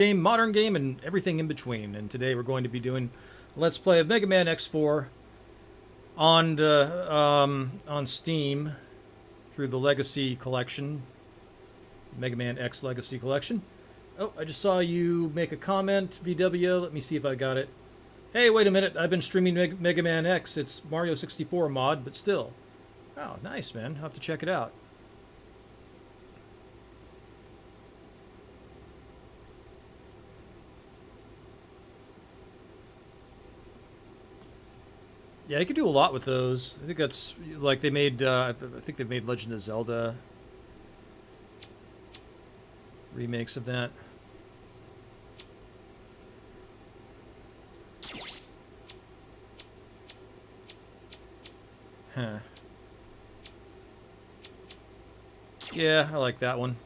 game, modern game, and everything in between. And today we're going to be doing a Let's Play of Mega Man X4 on the on Steam through the Legacy Collection, Mega Man X Legacy Collection. Oh, I just saw you make a comment, VW. Let me see if I got it. Hey, wait a minute. I've been streaming Mega Man X. It's Mario 64 mod, but still. Oh, nice, man. I'll have to check it out. Yeah, you could do a lot with those. I think that's like they made. I think they made Legend of Zelda remakes of that. Huh. Yeah, I like that one.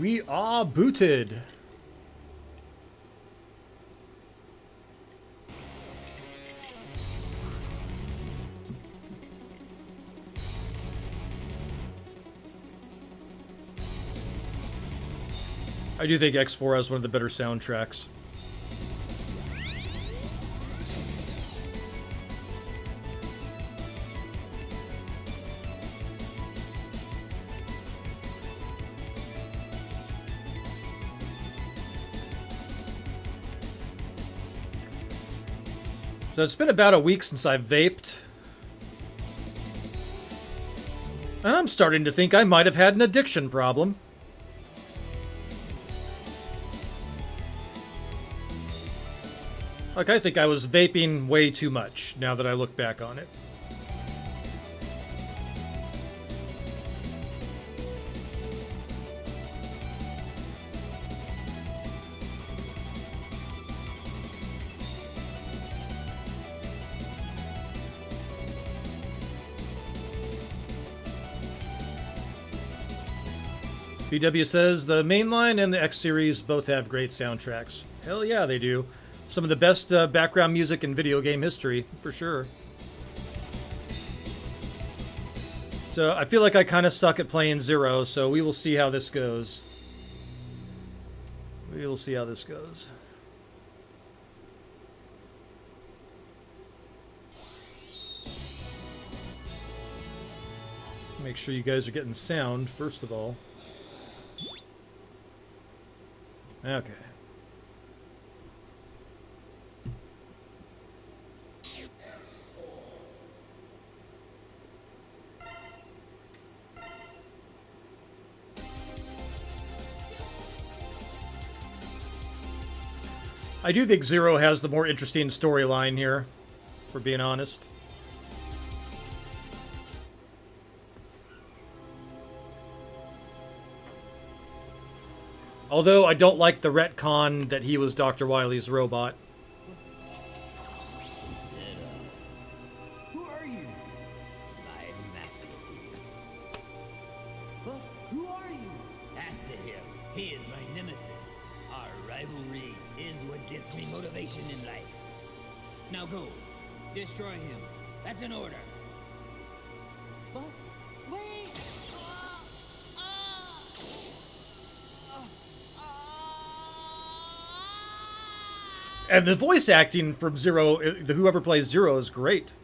We are booted. I do think X4 has one of the better soundtracks. So it's been about a week since I vaped. And I'm starting to think I might have had an addiction problem. Like, I think I was vaping way too much, now that I look back on it. BW says, the mainline and the X series both have great soundtracks. Hell yeah, they do. Some of the best background music in video game history, for sure. So I feel like I kind of suck at playing Zero, so we will see how this goes. We will see how this goes. Make sure you guys are getting sound, first of all. Okay. I do think Zero has the more interesting storyline here, for being honest. Although I don't like the retcon that he was Dr. Wily's robot. Who are you? My masterpiece. Huh? Who are you? After him. He is my nemesis. Our rivalry is what gives me motivation in life. Now go. Destroy him. That's an order. But wait! And the voice acting from Zero, whoever plays Zero, is great.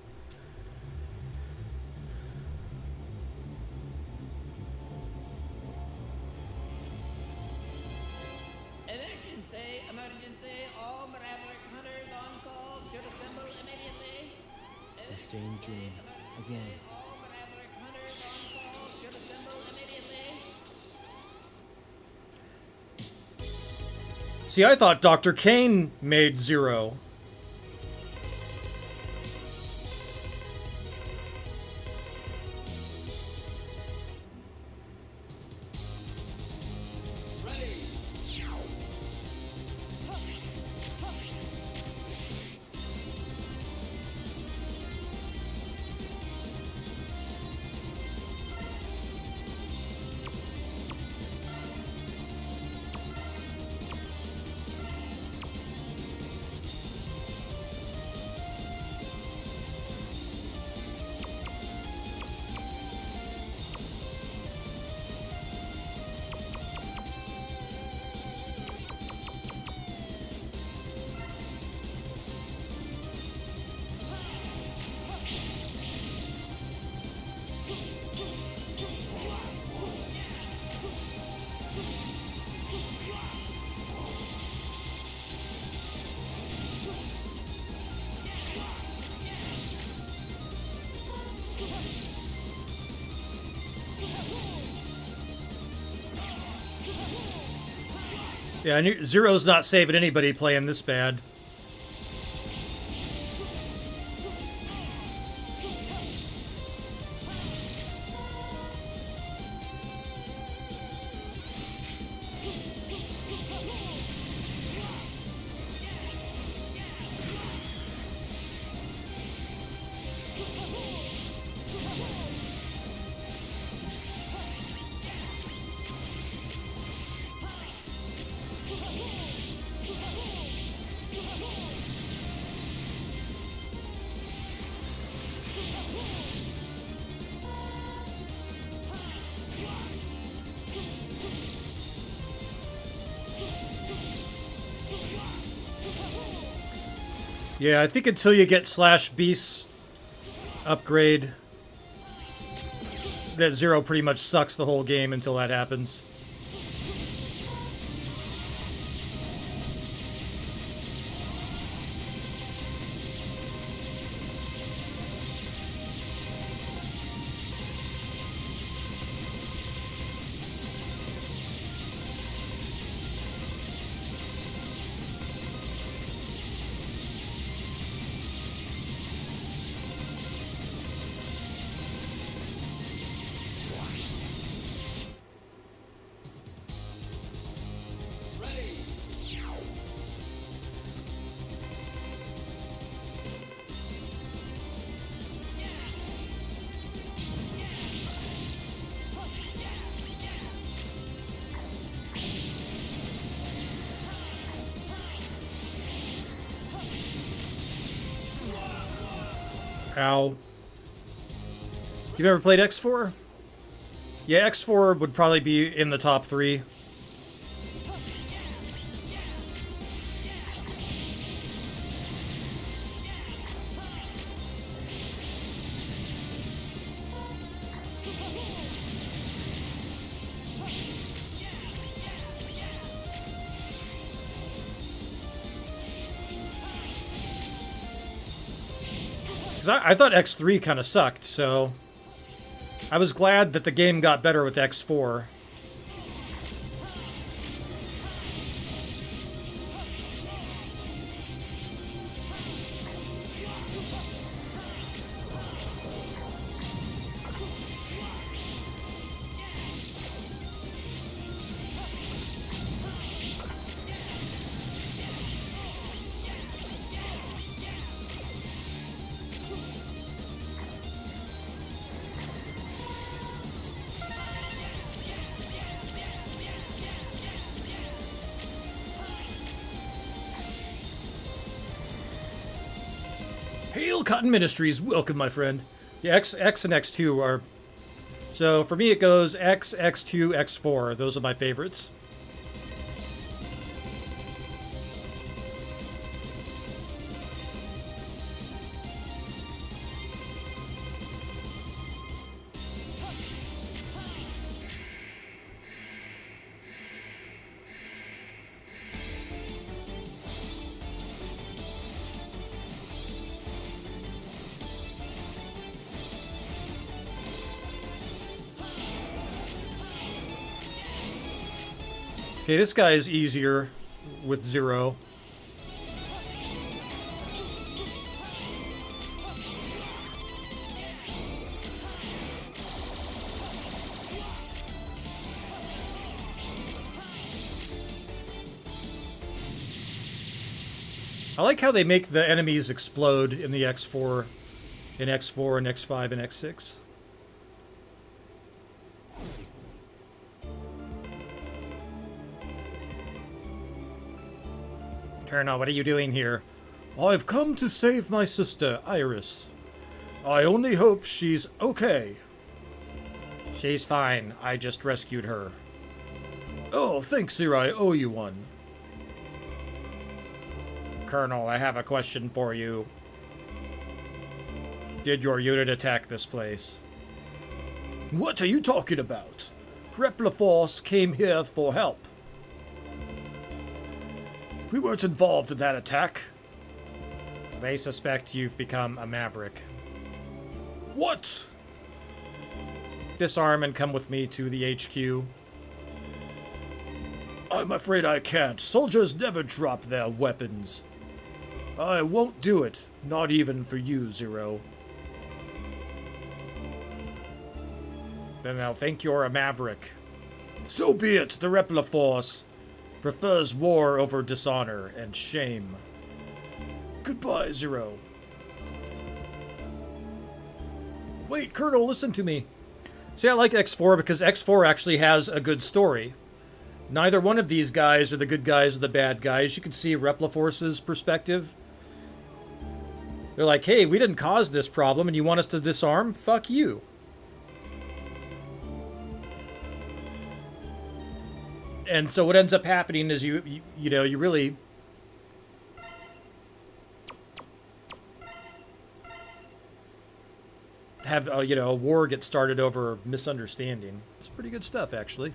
Emergency! Emergency! All Maverick hunters on call should assemble immediately. The same dream again. All Maverick hunters on call should assemble immediately. See, I thought Dr. Kane made Zero. Yeah, Zero's not saving anybody playing this bad. Yeah, I think until you get Slash Beast's upgrade, that Zero pretty much sucks the whole game until that happens. Ow. You've ever played X4? Yeah, X4 would probably be in the top 3. Because I thought X3 kind of sucked, so I was glad that the game got better with X4. Hail Cotton Ministries, welcome, my friend. Yeah, X and X2 are... So for me it goes X, X2, X4. Those are my favorites. Okay, this guy is easier with Zero. I like how they make the enemies explode in the X4, and X5 and X6. Colonel, what are you doing here? I've come to save my sister, Iris. I only hope she's okay. She's fine. I just rescued her. Oh, thanks, sir. I owe you one. Colonel, I have a question for you. Did your unit attack this place? What are you talking about? Repla Force came here for help. We weren't involved in that attack. They suspect you've become a maverick. What? Disarm and come with me to the HQ. I'm afraid I can't. Soldiers never drop their weapons. I won't do it. Not even for you, Zero. Then they'll think you're a maverick. So be it. The Repla Force prefers war over dishonor and shame. Goodbye, Zero. Wait, Colonel, listen to me. See, I like X4 because X4 actually has a good story. Neither one of these guys are the good guys or the bad guys. You can see Repla Force's perspective. They're like, hey, we didn't cause this problem and you want us to disarm? Fuck you. And so what ends up happening is you really have a war get started over misunderstanding. It's pretty good stuff, actually.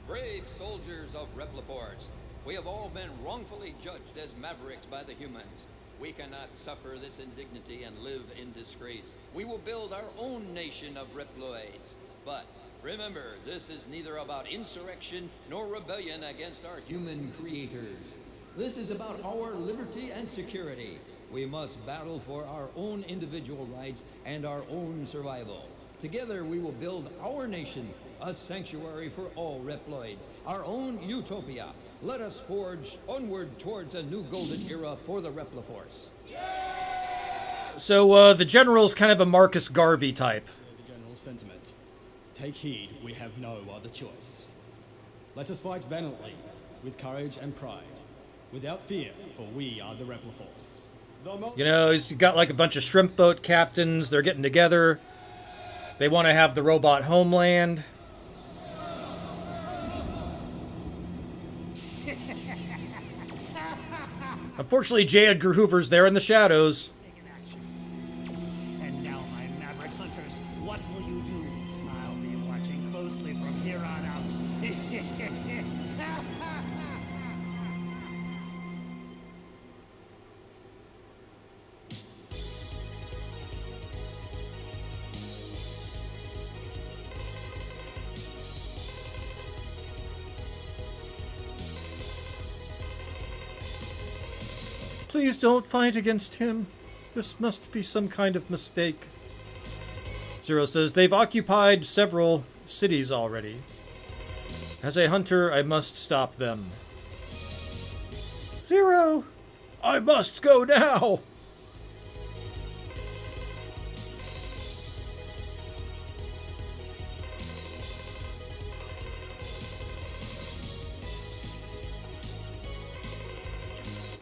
Brave soldiers of Repliforce, we have all been wrongfully judged as mavericks by the humans. We cannot suffer this indignity and live in disgrace. We will build our own nation of Reploids. But remember, this is neither about insurrection nor rebellion against our human creators. This is about our liberty and security. We must battle for our own individual rights and our own survival. Together we will build our nation, a sanctuary for all Reploids, our own utopia. Let us forge onward towards a new golden era for the Repliforce. So the general's kind of a Marcus Garvey type. The general sentiment. Take heed, we have no other choice. Let us fight valiantly, with courage and pride, without fear, for we are the Repliforce. You know, he's got like a bunch of shrimp boat captains. They're getting together. They want to have the robot homeland. Unfortunately, J. Edgar Hoover's there in the shadows. And now, my maverick hunters, what will you do? I'll be watching closely from here on out. Please don't fight against him. This must be some kind of mistake. Zero says they've occupied several cities already. As a hunter, I must stop them. Zero! I must go now!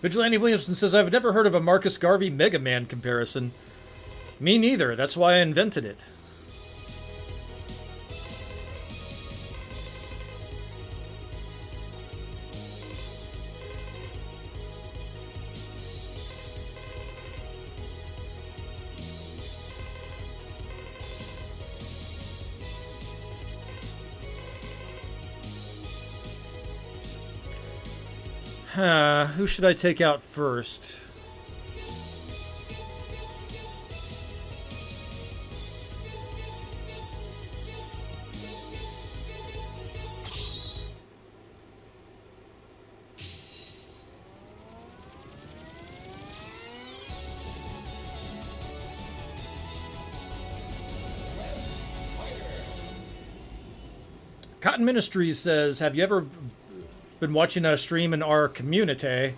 Vigilante Williamson says, I've never heard of a Marcus Garvey Mega Man comparison. Me neither. That's why I invented it. Who should I take out first? Cotton Ministries says, have you ever been watching a stream in our community,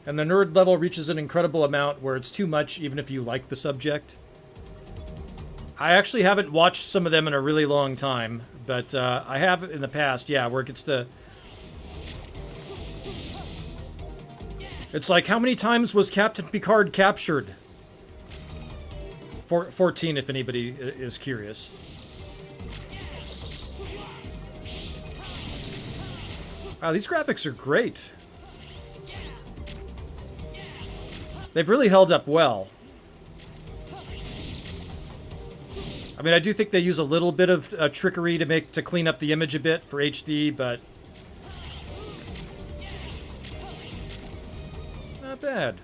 and the nerd level reaches an incredible amount where it's too much even if you like the subject? I actually haven't watched some of them in a really long time, but I have in the past, yeah, where it gets to... It's like, how many times was Captain Picard captured? 14, if anybody is curious. Wow, these graphics are great. They've really held up well. I mean, I do think they use a little bit of trickery to clean up the image a bit for HD, but not bad.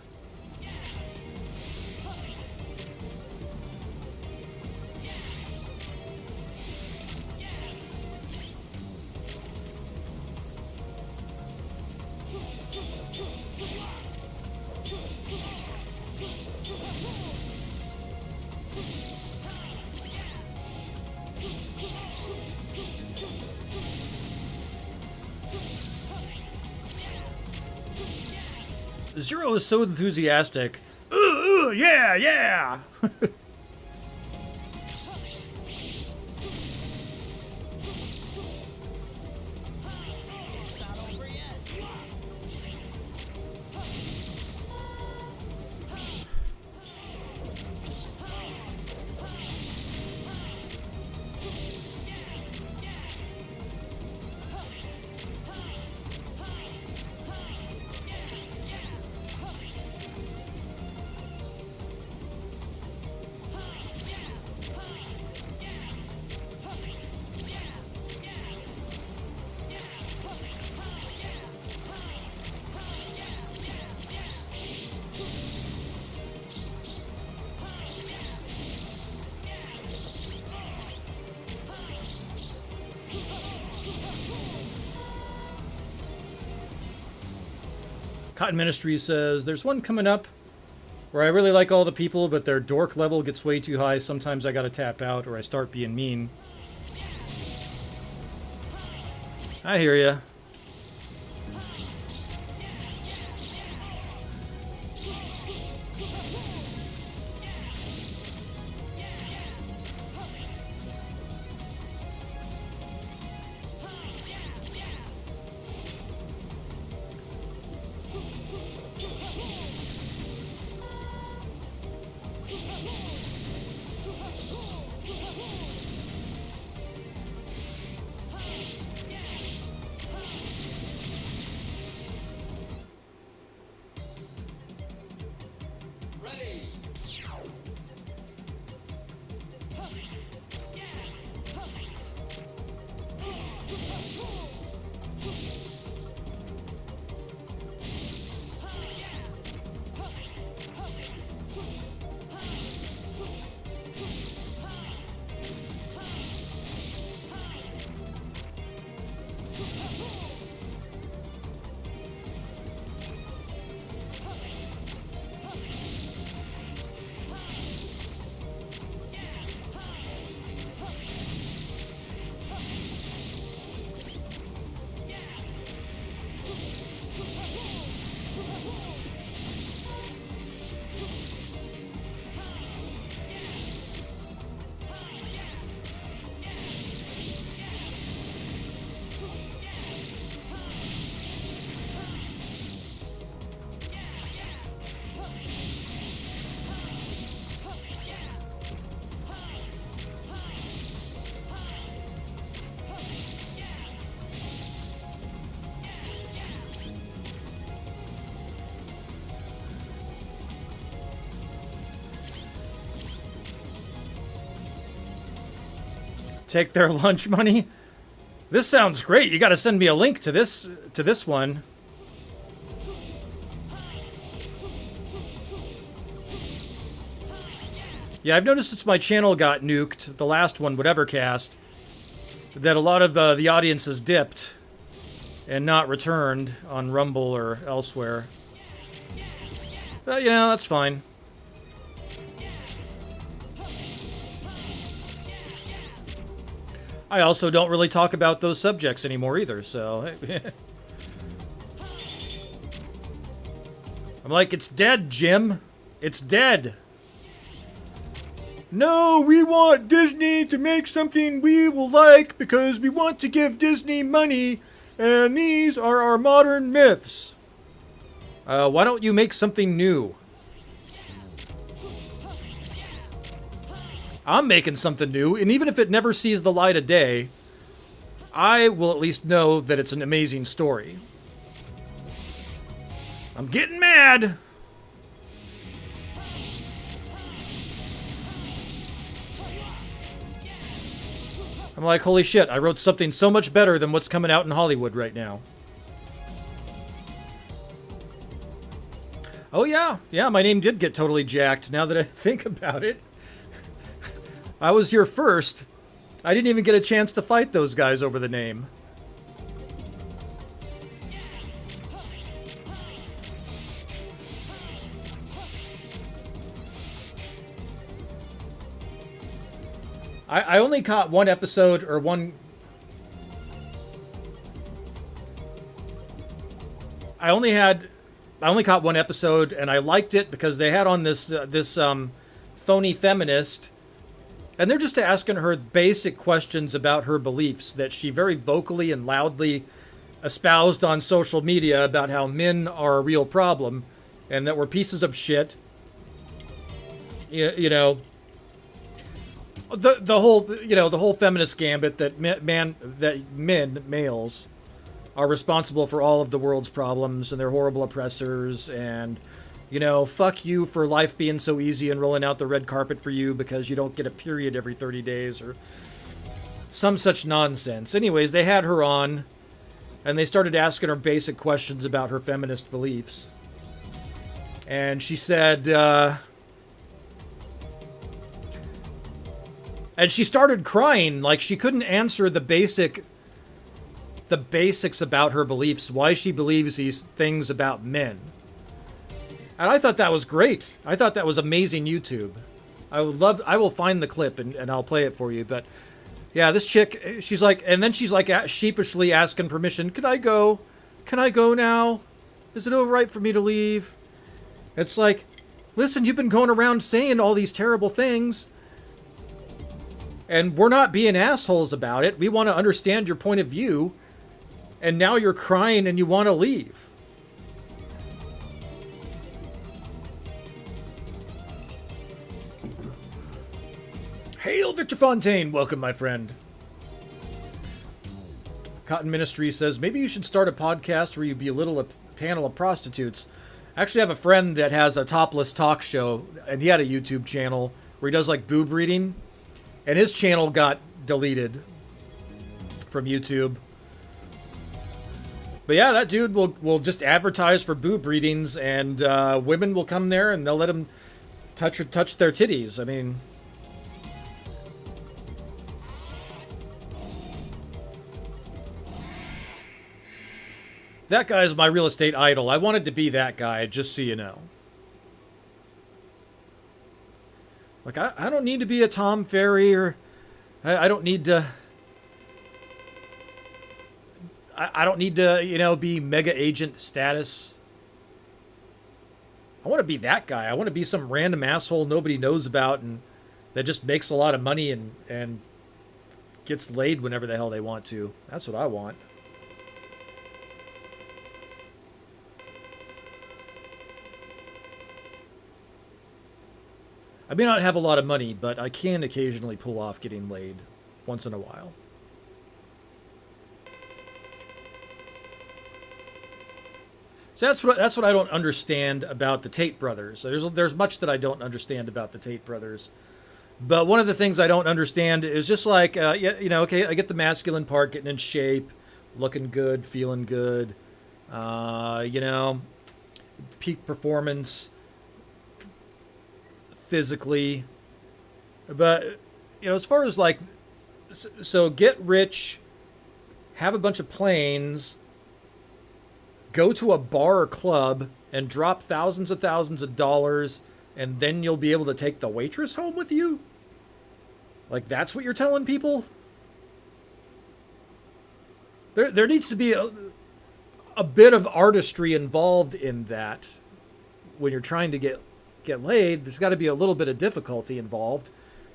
Zero is so enthusiastic. Ooh, yeah, yeah! Cotton Ministry says, there's one coming up where I really like all the people, but their dork level gets way too high. Sometimes I gotta tap out or I start being mean. I hear ya. Take their lunch money? This sounds great. You gotta send me a link to this one. Yeah, I've noticed since my channel got nuked, the last one, WhateverCast, that a lot of the audience has dipped and not returned on Rumble or elsewhere. But, you know, that's fine. I also don't really talk about those subjects anymore either, so... I'm like, it's dead, Jim. It's dead. No, we want Disney to make something we will like because we want to give Disney money, and these are our modern myths. Why don't you make something new? I'm making something new, and even if it never sees the light of day, I will at least know that it's an amazing story. I'm getting mad! I'm like, holy shit, I wrote something so much better than what's coming out in Hollywood right now. Oh yeah, my name did get totally jacked now that I think about it. I was here first. I didn't even get a chance to fight those guys over the name. I only caught one episode, or one... I only had I only caught one episode, and I liked it because they had on this phony feminist, and they're just asking her basic questions about her beliefs that she very vocally and loudly espoused on social media about how men are a real problem and that we're pieces of shit. You know, the whole feminist gambit that males are responsible for all of the world's problems and they're horrible oppressors, and fuck you for life being so easy and rolling out the red carpet for you because you don't get a period every 30 days or some such nonsense. Anyways, they had her on and they started asking her basic questions about her feminist beliefs. And she said, and she started crying like she couldn't answer the basics about her beliefs, why she believes these things about men. And I thought that was great. I thought that was amazing YouTube. I will find the clip and I'll play it for you. But yeah, this chick, she's like sheepishly asking permission. Can I go? Can I go now? Is it all right for me to leave? It's like, listen, you've been going around saying all these terrible things. And we're not being assholes about it. We want to understand your point of view. And now you're crying and you want to leave. Hail, Victor Fontaine. Welcome, my friend. Cotton Ministry says, maybe you should start a podcast where you belittle a panel of prostitutes. I actually have a friend that has a topless talk show, and he had a YouTube channel where he does like boob reading, and his channel got deleted from YouTube. But yeah, that dude will just advertise for boob readings, and women will come there and they'll let him touch their titties. I mean, that guy is my real estate idol. I wanted to be that guy, just so you know. Like, I don't need to be a Tom Ferry, or I don't need to... I don't need to, be mega agent status. I want to be that guy. I want to be some random asshole nobody knows about and that just makes a lot of money and gets laid whenever the hell they want to. That's what I want. I may not have a lot of money, but I can occasionally pull off getting laid once in a while. So that's what I don't understand about the Tate brothers. There's much that I don't understand about the Tate brothers, but one of the things I don't understand is just like okay, I get the masculine part, getting in shape, looking good, feeling good, peak performance physically, but as far as like, so get rich, have a bunch of planes, go to a bar or club and drop thousands of dollars, and then you'll be able to take the waitress home with you? Like, that's what you're telling people? There needs to be a bit of artistry involved in that. When you're trying to get laid, there's got to be a little bit of difficulty involved.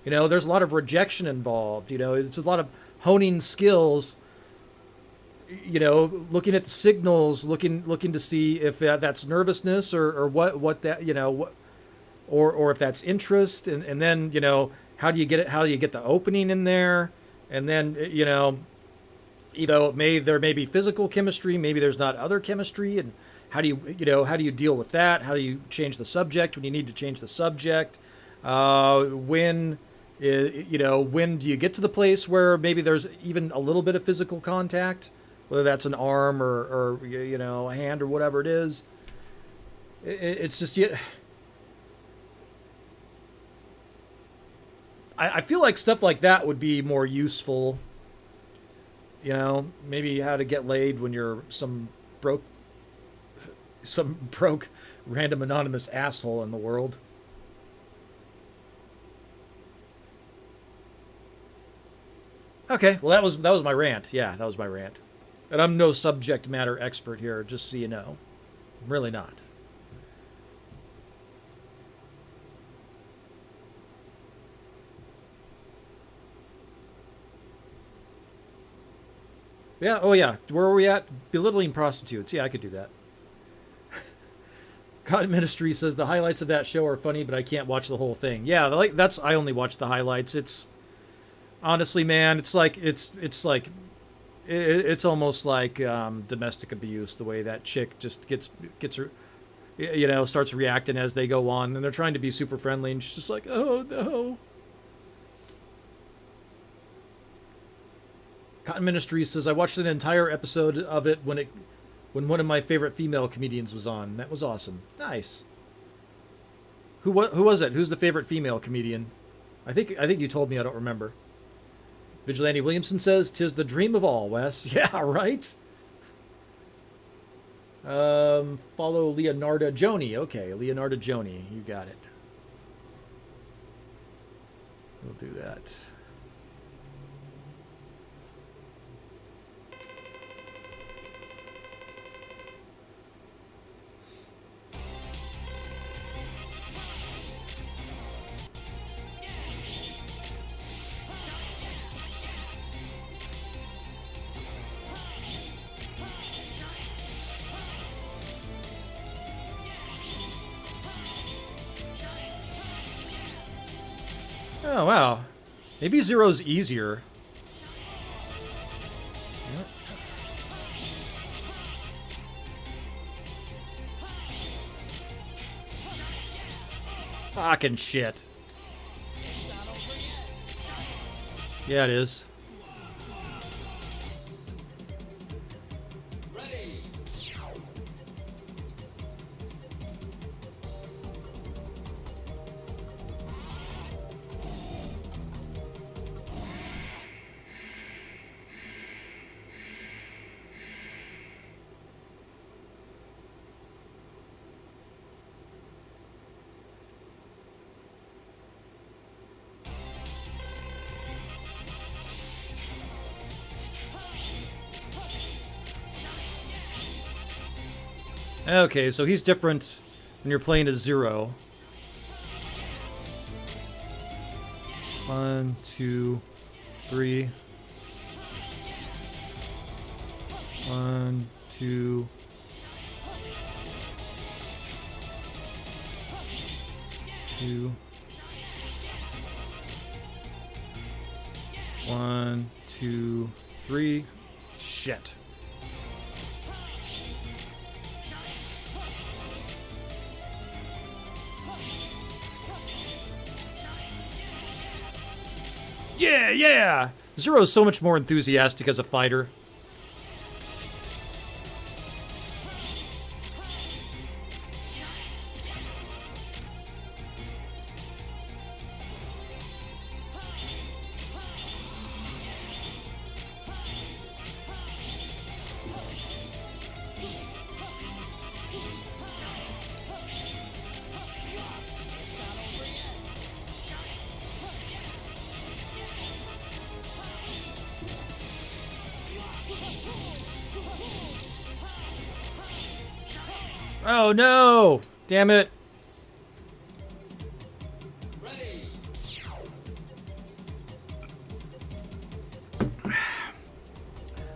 There's a lot of rejection involved. It's a lot of honing skills. Looking at the signals, looking to see if that's nervousness or what that, or if that's interest, and then how do you get it? How do you get the opening in there? And then there may be physical chemistry, maybe there's not other chemistry, and how do you deal with that? How do you change the subject when you need to change the subject? When do you get to the place where maybe there's even a little bit of physical contact? Whether that's an arm or a hand or whatever it is. It's just, I feel like stuff like that would be more useful. Maybe how to get laid when you're some broke random anonymous asshole in the world. Okay, well that was my rant. Yeah, that was my rant. And I'm no subject matter expert here, just so you know. I'm really not. Yeah, oh yeah. Where were we at? Belittling prostitutes. Yeah, I could do that. God Ministry says the highlights of that show are funny, but I can't watch the whole thing. Yeah, like that's I only watch the highlights. It's honestly, man, it's almost like domestic abuse. The way that chick just gets her, starts reacting as they go on, and they're trying to be super friendly, and she's just like, oh no. Cotton Ministry says I watched an entire episode of it when one of my favorite female comedians was on. That was awesome. Nice. Who was it? Who's the favorite female comedian? I think you told me. I don't remember. Vigilante Williamson says, "'Tis the dream of all, Wes." Yeah, right. Follow Leonardo Joni. Okay, Leonardo Joni. You got it. We'll do that. Oh, wow. Maybe Zero's easier. Yep. Fucking shit. Yeah, it is. Okay, so he's different when you're playing as Zero. 1, 2, 3. 1, 2. 2. 1, 2, 3. Shit. Yeah, yeah! Zero's so much more enthusiastic as a fighter. Oh no! Damn it. Ready.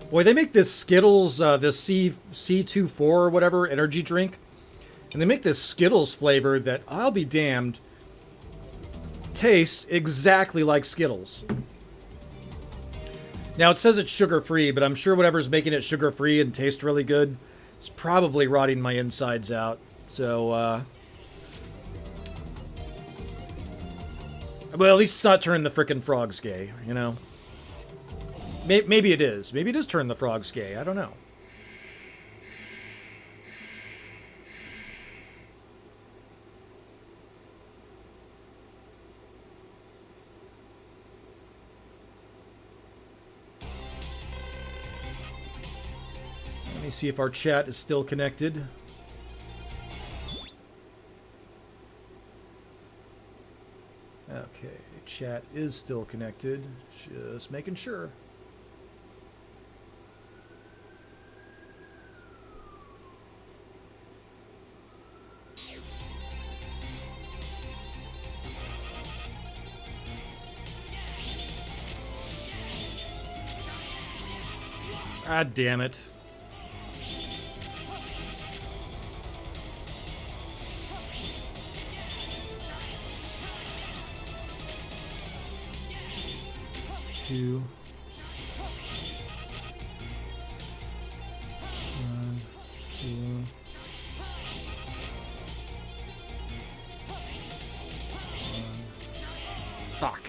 Boy, they make this Skittles, this C24 or whatever energy drink, and they make this Skittles flavor that, I'll be damned, tastes exactly like Skittles. Now, it says it's sugar-free, but I'm sure whatever's making it sugar-free and taste really good, it's probably rotting my insides out. So, well, at least it's not turning the frickin' frogs gay, you know? Maybe it is. Maybe it is turning the frogs gay. I don't know. Let me see if our chat is still connected. Okay, chat is still connected. Just making sure. God damn it. Two. One, two. Fuck.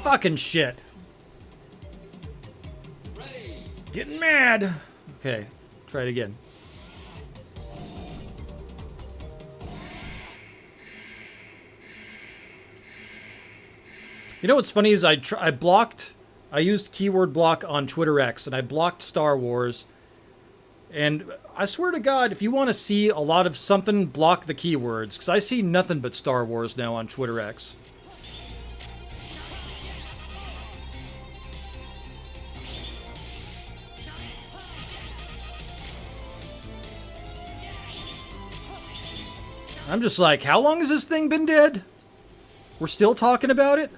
Fucking shit. Getting mad. Okay, try it again. You know what's funny is I used keyword block on Twitter X and I blocked Star Wars. And I swear to God, if you want to see a lot of something, block the keywords. Because I see nothing but Star Wars now on Twitter X. I'm just like, how long has this thing been dead? We're still talking about it?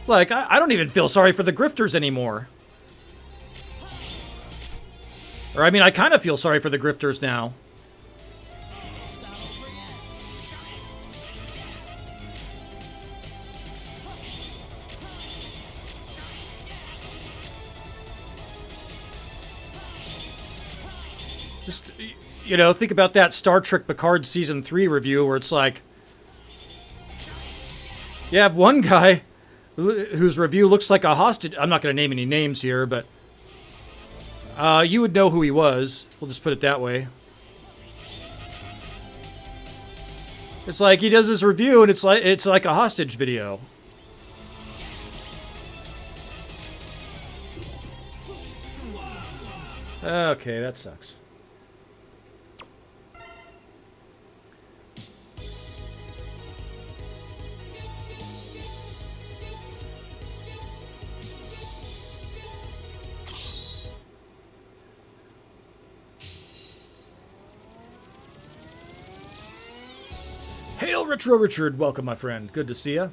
Like, I don't even feel sorry for the grifters anymore. Or, I mean, I kind of feel sorry for the grifters now. Just, you know, think about that Star Trek Picard Season 3 review where it's like, you have one guy whose review looks like a hostage. I'm not going to name any names here, but you would know who he was. We'll just put it that way. It's like he does his review and it's like a hostage video. Okay, that sucks. Hail Retro Richard, welcome my friend. Good to see ya.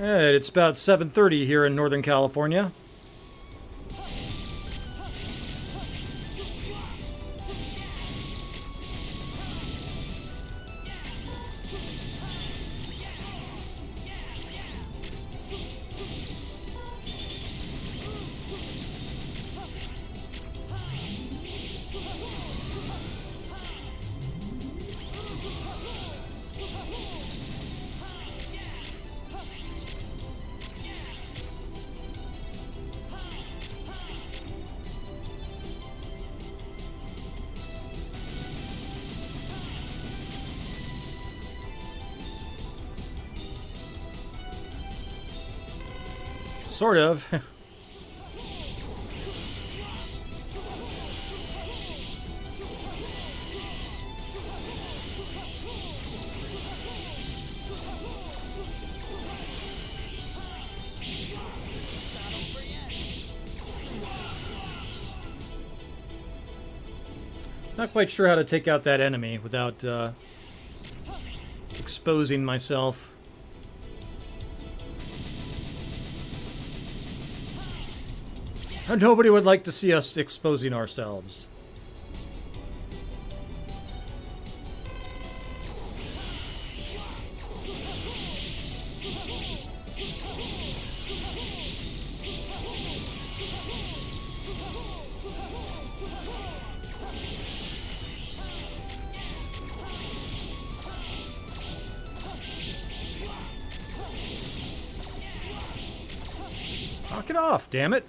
Alright, it's about 7:30 here in Northern California. Sort of. Not quite sure how to take out that enemy without exposing myself. Nobody would like to see us exposing ourselves. Knock it off, damn it.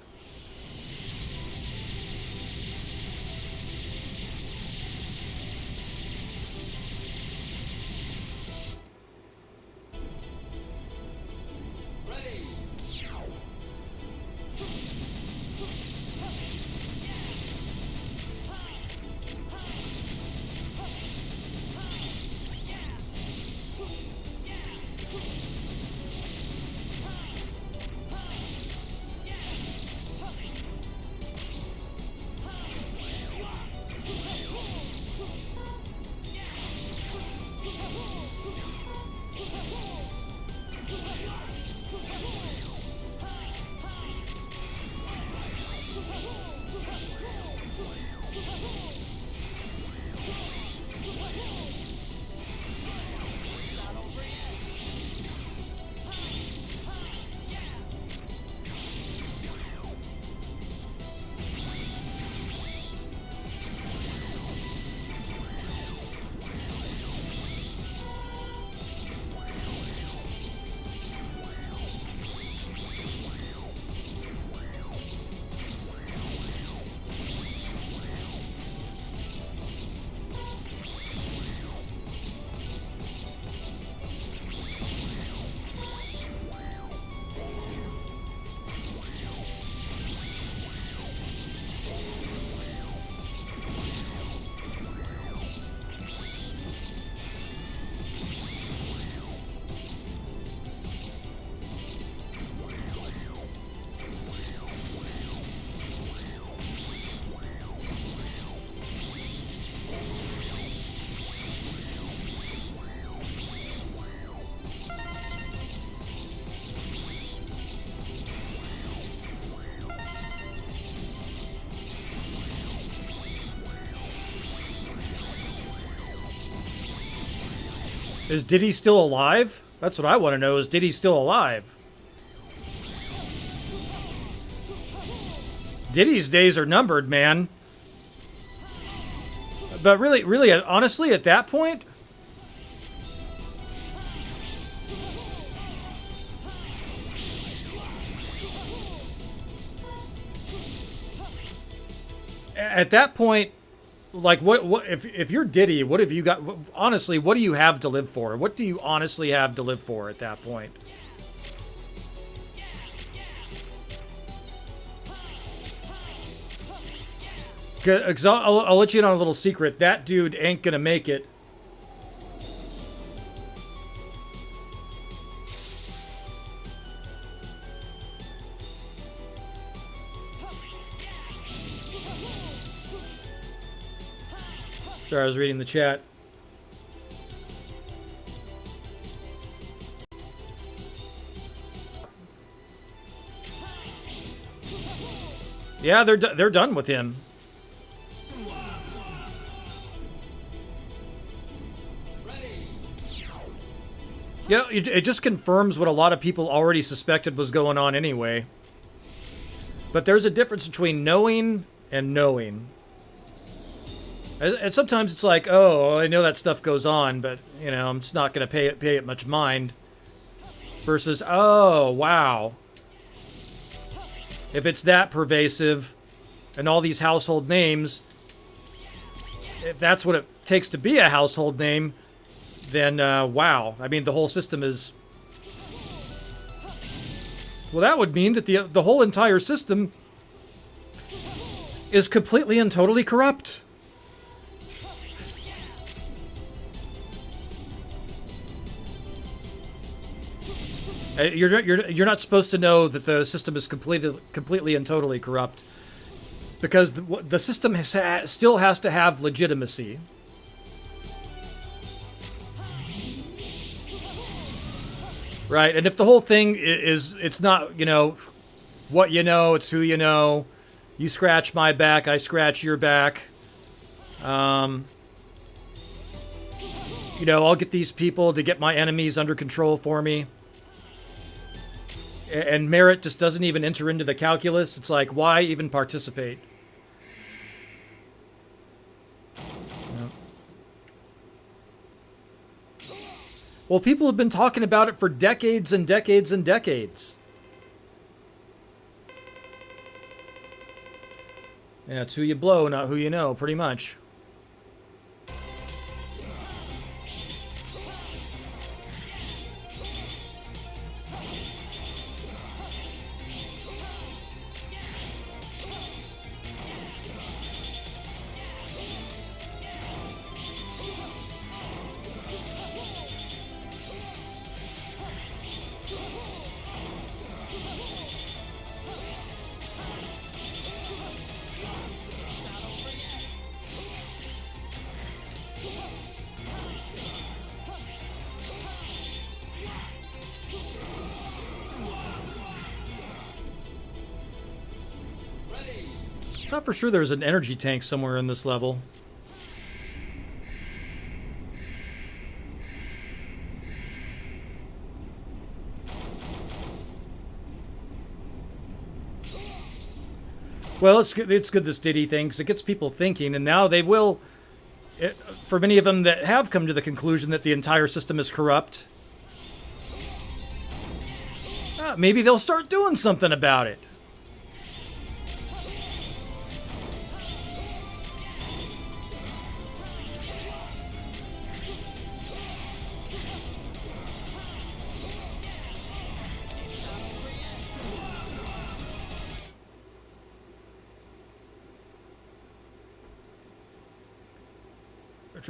Is Diddy still alive? That's what I want to know, is Diddy still alive? Diddy's days are numbered, man. But really, honestly, at that point... At that point... Like, what if you're Diddy, what have you got? Honestly, what do you have to live for? What do you honestly have to live for at that point? Because I'll let you in on a little secret. That dude ain't gonna make it. Sorry, I was reading the chat. Yeah, they're done with him. You know, it just confirms what a lot of people already suspected was going on anyway. But there's a difference between knowing and knowing. And sometimes it's like, oh, I know that stuff goes on, but, you know, I'm just not going to pay it much mind. Versus, oh, wow. If it's that pervasive, and all these household names, if that's what it takes to be a household name, then, wow. I mean, the whole system is Well, that would mean that the whole entire system is completely and totally corrupt. You're not supposed to know that the system is completely and totally corrupt, because the system still has to have legitimacy. Right, and if the whole thing it's not, what you know, it's who you know. You scratch my back, I scratch your back. I'll get these people to get my enemies under control for me. And merit just doesn't even enter into the calculus. It's like, why even participate? Well, people have been talking about it for decades and decades and decades. Yeah, it's who you blow, not who you know, pretty much. Thought for sure there's an energy tank somewhere in this level. Well, it's good this Diddy thing, because it gets people thinking, and now they will, for many of them that have come to the conclusion that the entire system is corrupt, maybe they'll start doing something about it.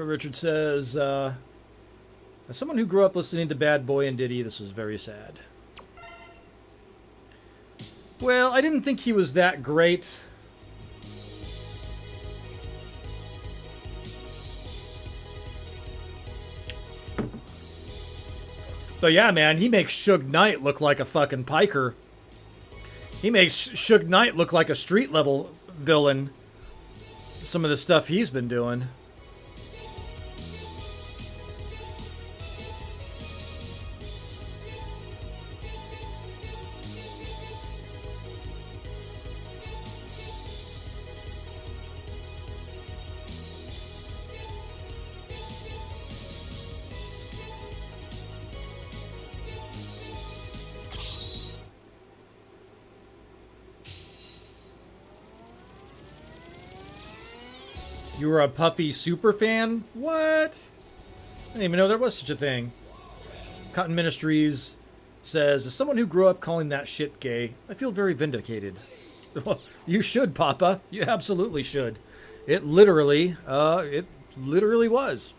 Richard says, as someone who grew up listening to Bad Boy and Diddy, this was very sad. Well, I didn't think he was that great. But yeah, man, he makes Suge Knight look like a fucking piker. He makes Suge Knight look like a street-level villain. Some of the stuff he's been doing. You were a Puffy super fan? What? I didn't even know there was such a thing. Cotton Ministries says, as someone who grew up calling that shit gay, I feel very vindicated. Well, you should, Papa. You absolutely should. It literally was.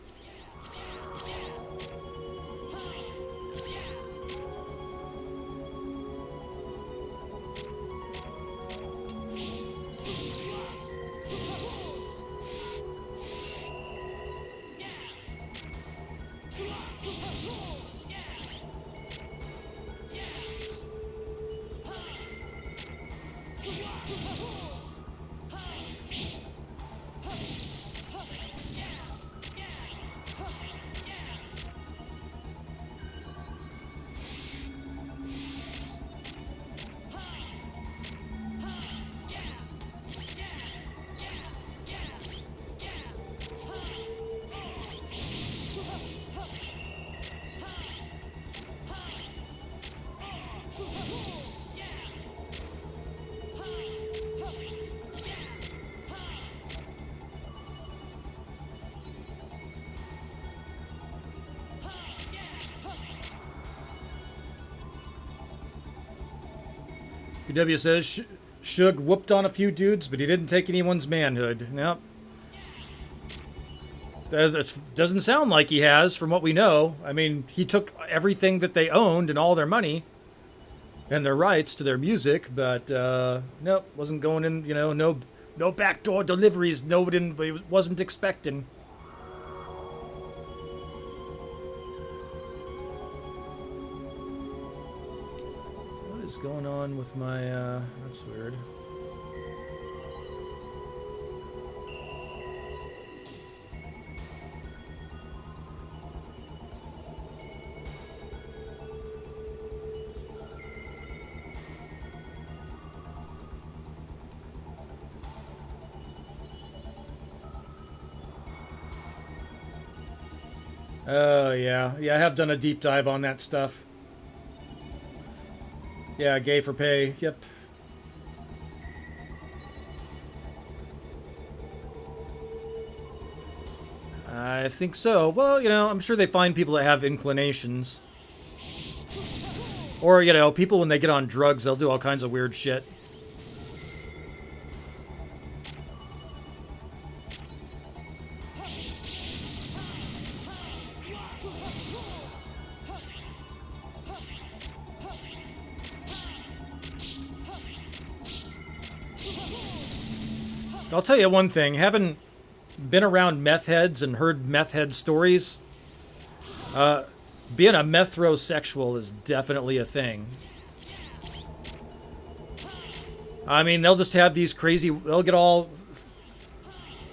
PW says Suge whooped on a few dudes, but he didn't take anyone's manhood. Yep. That doesn't sound like he has, from what we know. I mean, he took everything that they owned and all their money and their rights to their music, but nope, wasn't going in. You know, no backdoor deliveries. Nobody wasn't expecting. What is going on with my? That's weird. Oh, yeah. Yeah, I have done a deep dive on that stuff. Yeah, gay for pay. Yep. I think so. Well, you know, I'm sure they find people that have inclinations. Or, you know, people when they get on drugs, they'll do all kinds of weird shit. I'll tell you one thing, having been around meth heads and heard meth head stories, being a methrosexual is definitely a thing. I mean, they'll just have these crazy, they'll get all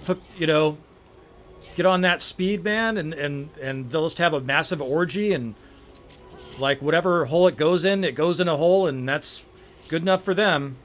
hooked, you know, get on that speed, man, and they'll just have a massive orgy, and like whatever hole it goes in a hole, and that's good enough for them.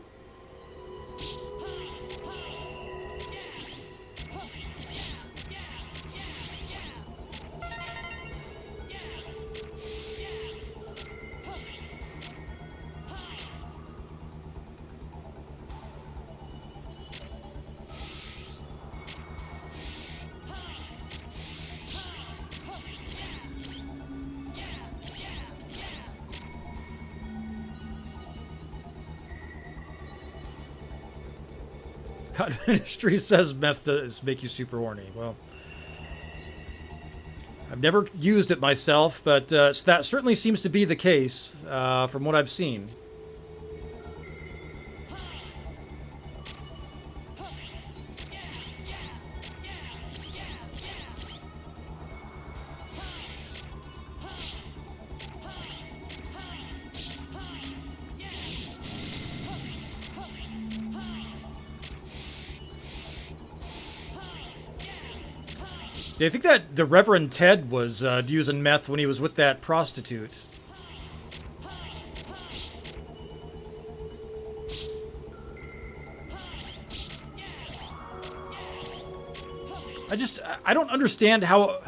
God Ministry says meth does make you super horny. Well, I've never used it myself, but that certainly seems to be the case from what I've seen. I think that the Reverend Ted was using meth when he was with that prostitute. I don't understand how...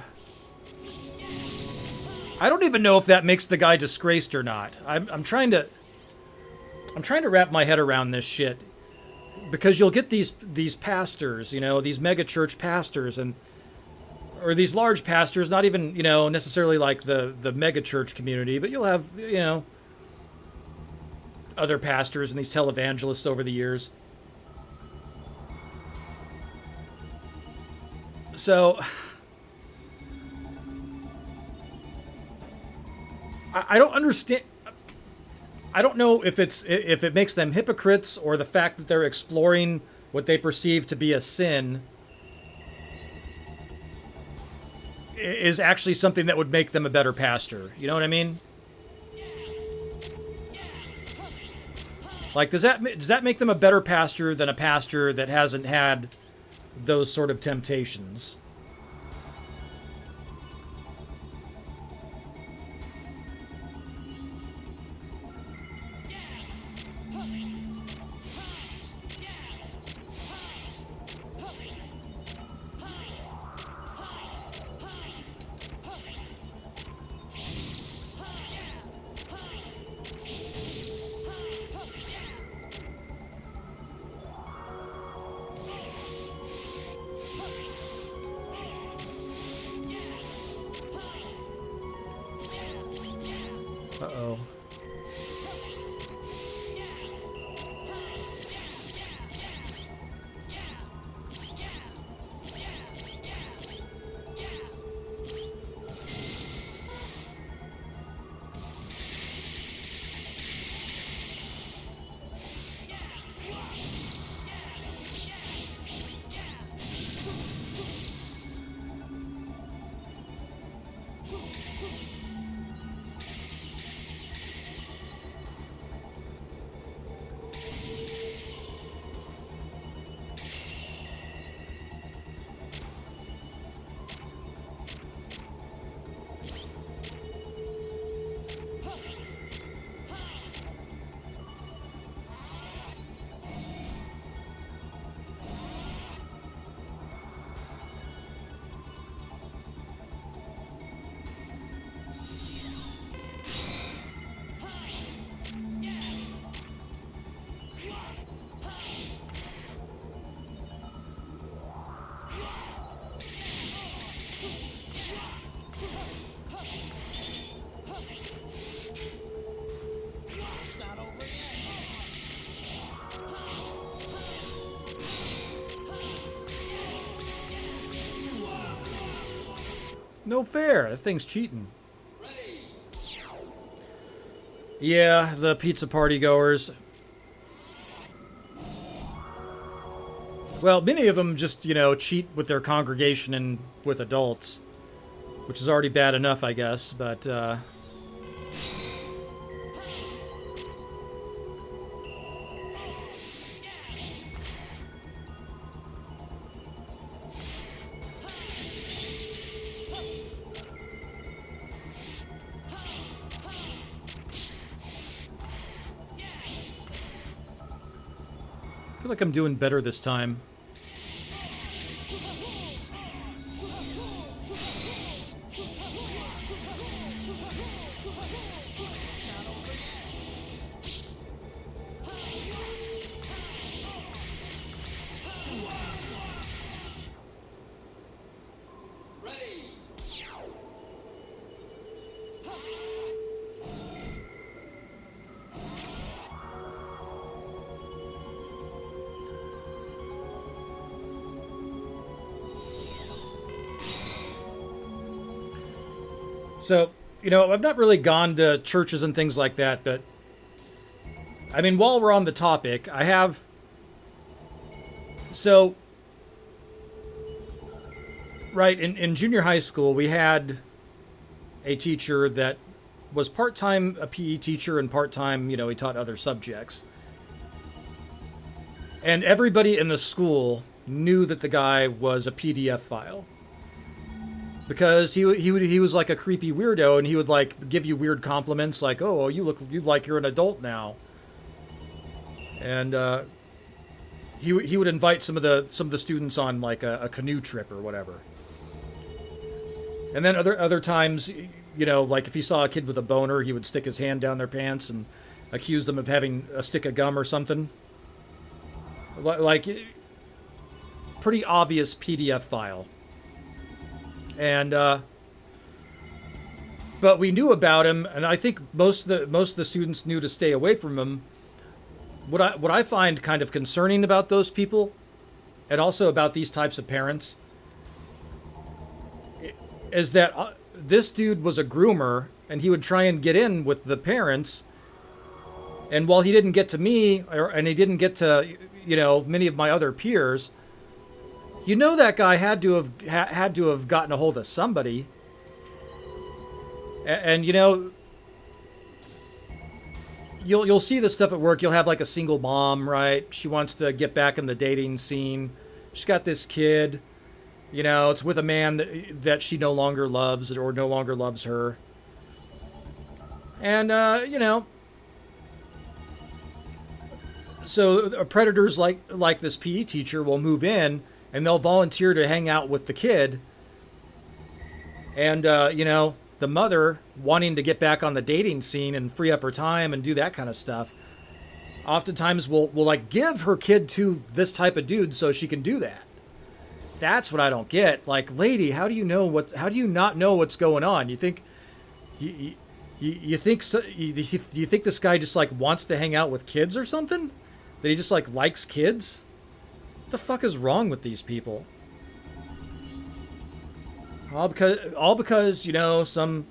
I don't even know if that makes the guy disgraced or not. I'm trying to wrap my head around this shit. Because you'll get these pastors, you know, these mega church pastors, or these large pastors, not even, you know, necessarily like the mega church community, but you'll have, you know, other pastors and these televangelists over the years. So I don't understand. I don't know if it makes them hypocrites, or the fact that they're exploring what they perceive to be a sin is actually something that would make them a better pastor. You know what I mean? Like, does that make them a better pastor than a pastor that hasn't had those sort of temptations? No fair. That thing's cheating. Yeah, the pizza party goers. Well, many of them just, cheat with their congregation and with adults, which is already bad enough, I guess, but, I feel like I'm doing better this time. So, I've not really gone to churches and things like that, but I mean, while we're on the topic, I have. So, right, in junior high school, we had a teacher that was part-time a PE teacher and part-time, he taught other subjects. And everybody in the school knew that the guy was a PDF file. Because he was like a creepy weirdo, and he would like give you weird compliments, like, "Oh, you look like you're an adult now." And he would invite some of the students on like a canoe trip or whatever. And then other times, like if he saw a kid with a boner, he would stick his hand down their pants and accuse them of having a stick of gum or something. Like pretty obvious PDF file. And but we knew about him, and I think most of the students knew to stay away from him. What I find kind of concerning about those people, and also about these types of parents, is that this dude was a groomer, and he would try and get in with the parents. And while he didn't get to me, and he didn't get to many of my other peers. That guy had to have gotten a hold of somebody. And you'll see this stuff at work. You'll have like a single mom, right? She wants to get back in the dating scene. She's got this kid. It's with a man that she no longer loves or no longer loves her. And so predators like this PE teacher will move in. And they'll volunteer to hang out with the kid. And, the mother wanting to get back on the dating scene and free up her time and do that kind of stuff, oftentimes will like give her kid to this type of dude so she can do that. That's what I don't get. Like, lady, how do you not know what's going on? You think you think this guy just like wants to hang out with kids or something? That he just like likes kids? What the fuck is wrong with these people? All because some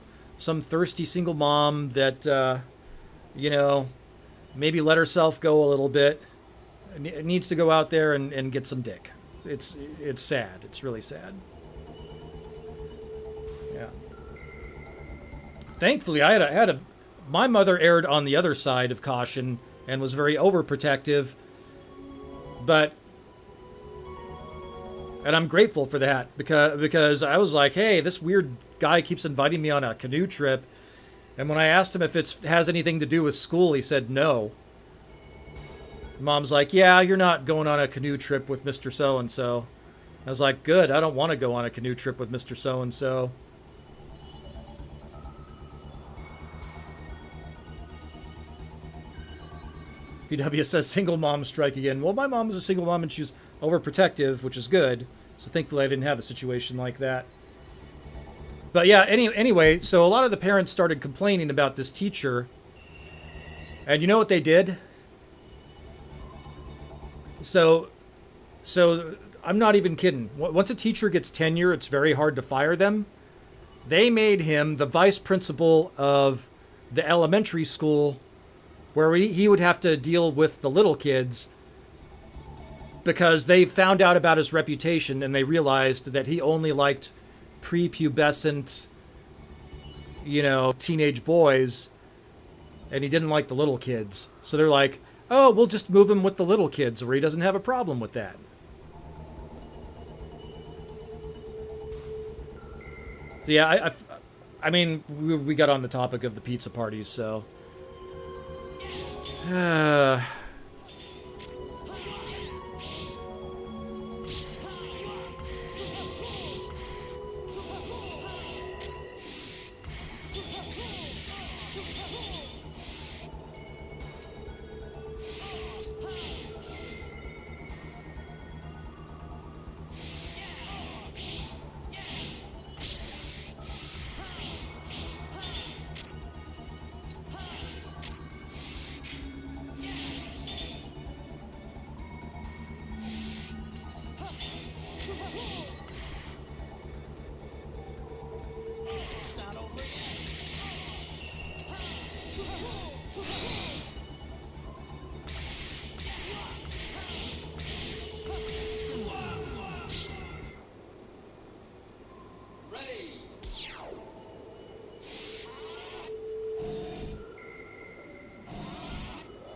thirsty single mom that maybe let herself go a little bit, needs to go out there and get some dick. It's sad. It's really sad. Yeah. Thankfully, my mother erred on the other side of caution and was very overprotective, and I'm grateful for that because I was like, hey, this weird guy keeps inviting me on a canoe trip. And when I asked him if it has anything to do with school, he said no. Mom's like, yeah, you're not going on a canoe trip with Mr. So-and-so. I was like, good, I don't want to go on a canoe trip with Mr. So-and-so. PW says single mom strike again. Well, my mom was a single mom and she's overprotective, which is good. So thankfully I didn't have a situation like that. But yeah, anyway, so a lot of the parents started complaining about this teacher. And you know what they did? So I'm not even kidding. Once a teacher gets tenure, it's very hard to fire them. they made him the vice principal of the elementary school where he would have to deal with the little kids because they found out about his reputation and they realized that he only liked prepubescent, teenage boys, and he didn't like the little kids. So they're like, oh, we'll just move him with the little kids where he doesn't have a problem with that. So yeah, I mean, we got on the topic of the pizza parties, so...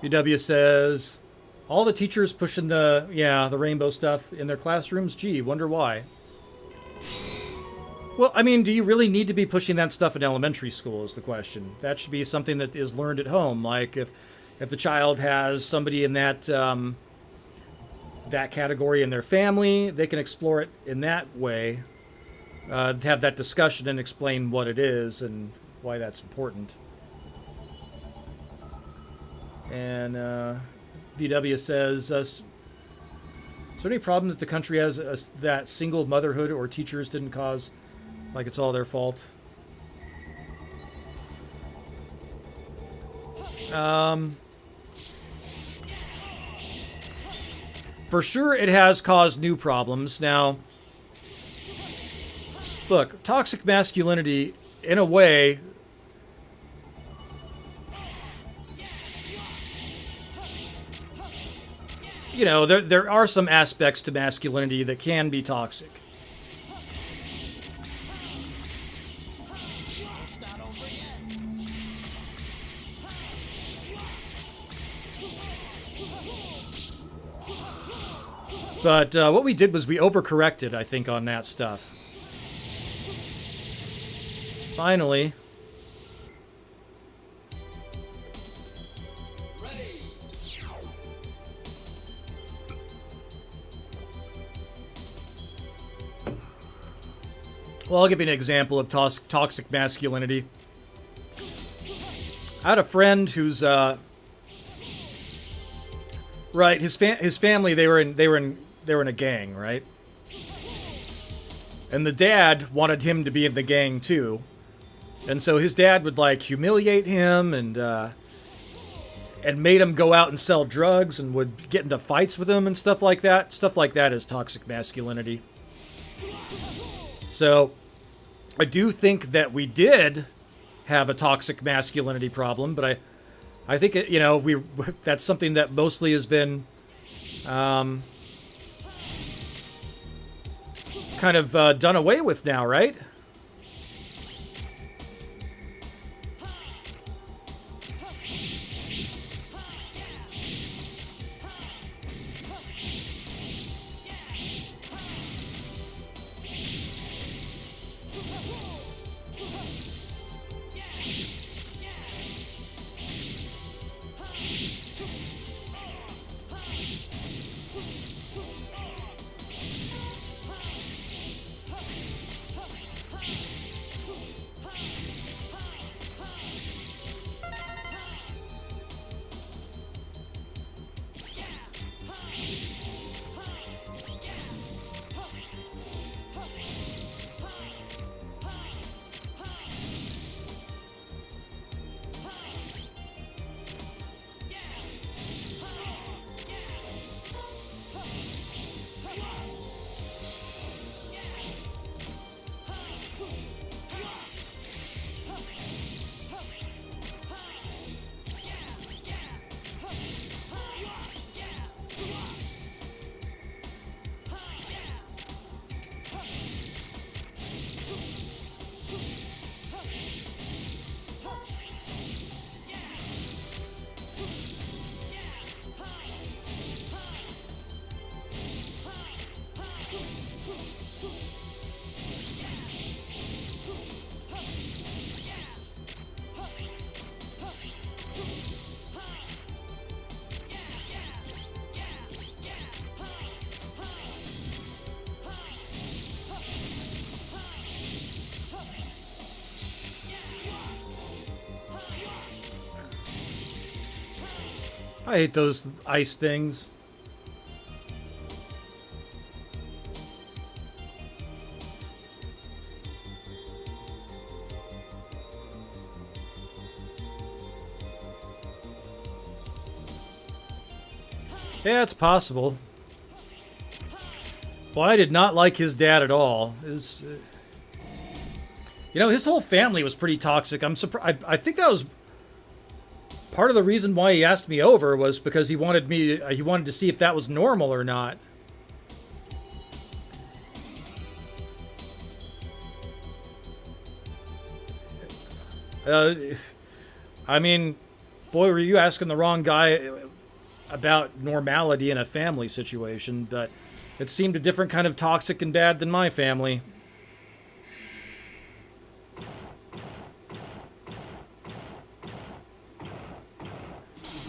BW says, all the teachers pushing the rainbow stuff in their classrooms? Gee, wonder why. Well, I mean, do you really need to be pushing that stuff in elementary school is the question. That should be something that is learned at home. Like if the child has somebody in that that category in their family, they can explore it in that way. Have that discussion and explain what it is and why that's important. And VW says, is there any problem that the country has that single motherhood or teachers didn't cause, like it's all their fault? For sure it has caused new problems. Now, look, toxic masculinity, in a way... there are some aspects to masculinity that can be toxic. But what we did was we overcorrected, I think, on that stuff. Finally... Well, I'll give you an example of toxic masculinity. I had a friend who's right. His family they were in a gang, right? And the dad wanted him to be in the gang too, and so his dad would like humiliate him and made him go out and sell drugs and would get into fights with him and stuff like that. Stuff like that is toxic masculinity. So, I do think that we did have a toxic masculinity problem, but I think that's something that mostly has been kind of done away with now, right? I hate those ice things. Yeah, it's possible. Well, I did not like his dad at all. His, you know, his whole family was pretty toxic. I'm surprised. I think that was part of the reason why he asked me over, was because he wanted me. He wanted to see if that was normal or not. I mean, boy, were you asking the wrong guy about normality in a family situation, but it seemed a different kind of toxic and bad than my family.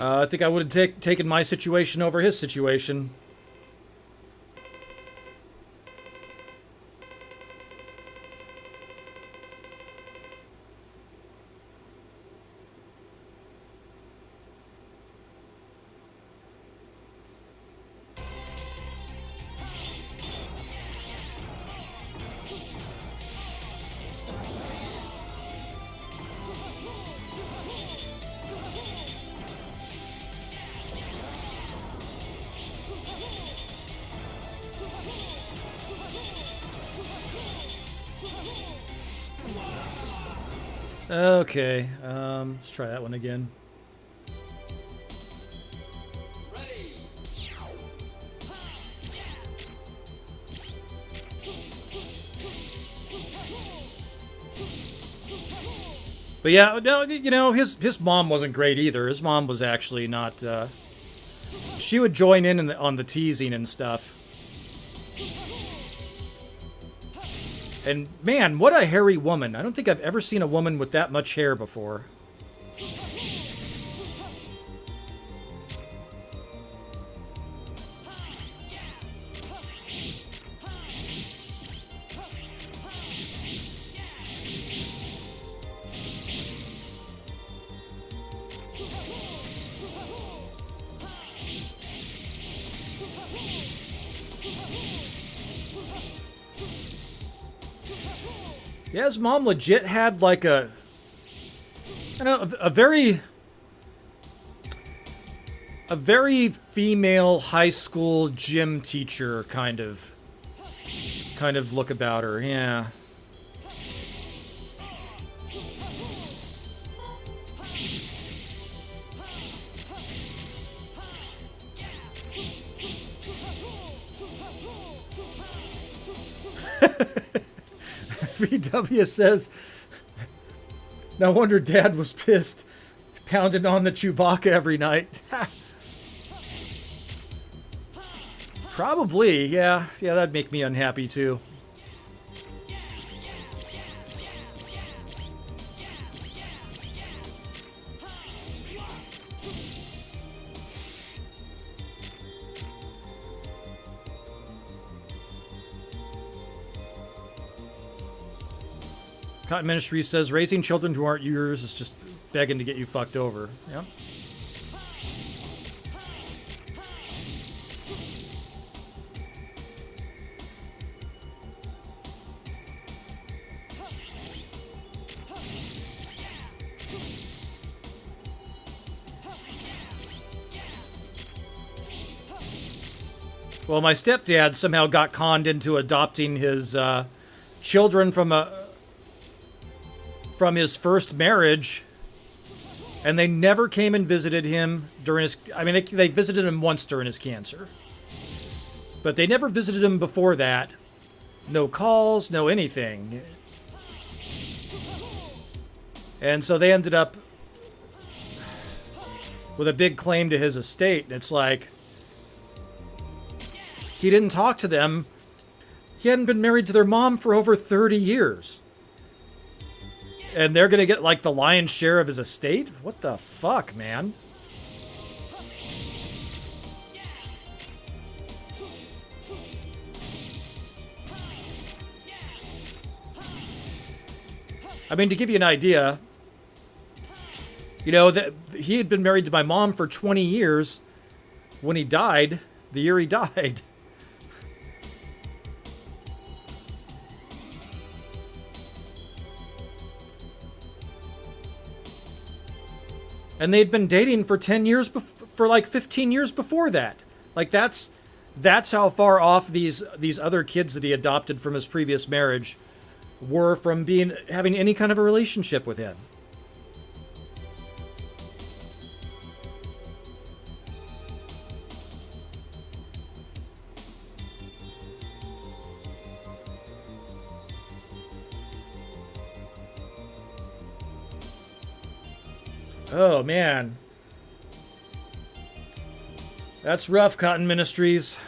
I think I would have taken my situation over his situation. Okay, let's try that one again. Ready. But yeah, no, you know, his mom wasn't great either. His mom was actually not. She would join in on the teasing and stuff. And man, what a hairy woman. I don't think I've ever seen a woman with that much hair before. Yeah, his mom legit had like a, I don't know, a very female high school gym teacher kind of look about her. Yeah. VW says, no wonder Dad was pissed, pounding on the Chewbacca every night. Probably, yeah. Yeah, that'd make me unhappy too. Cotton Ministry says, raising children who aren't yours is just begging to get you fucked over. Yeah. Well, my stepdad somehow got conned into adopting his children from his first marriage, and they never came and visited him during his, I mean, they visited him once during his cancer, but they never visited him before that. No calls, no anything. And so they ended up with a big claim to his estate, and it's like, he didn't talk to them. He hadn't been married to their mom for over 30 years. And they're going to get, like, the lion's share of his estate? What the fuck, man? I mean, to give you an idea, You know, that he had been married to my mom for 20 years when he died, the year he died. And they'd been dating for 10 years, for like 15 years before that. Like that's how far off these other kids that he adopted from his previous marriage were from having any kind of a relationship with him. Oh, man. That's rough, Cotton Ministries.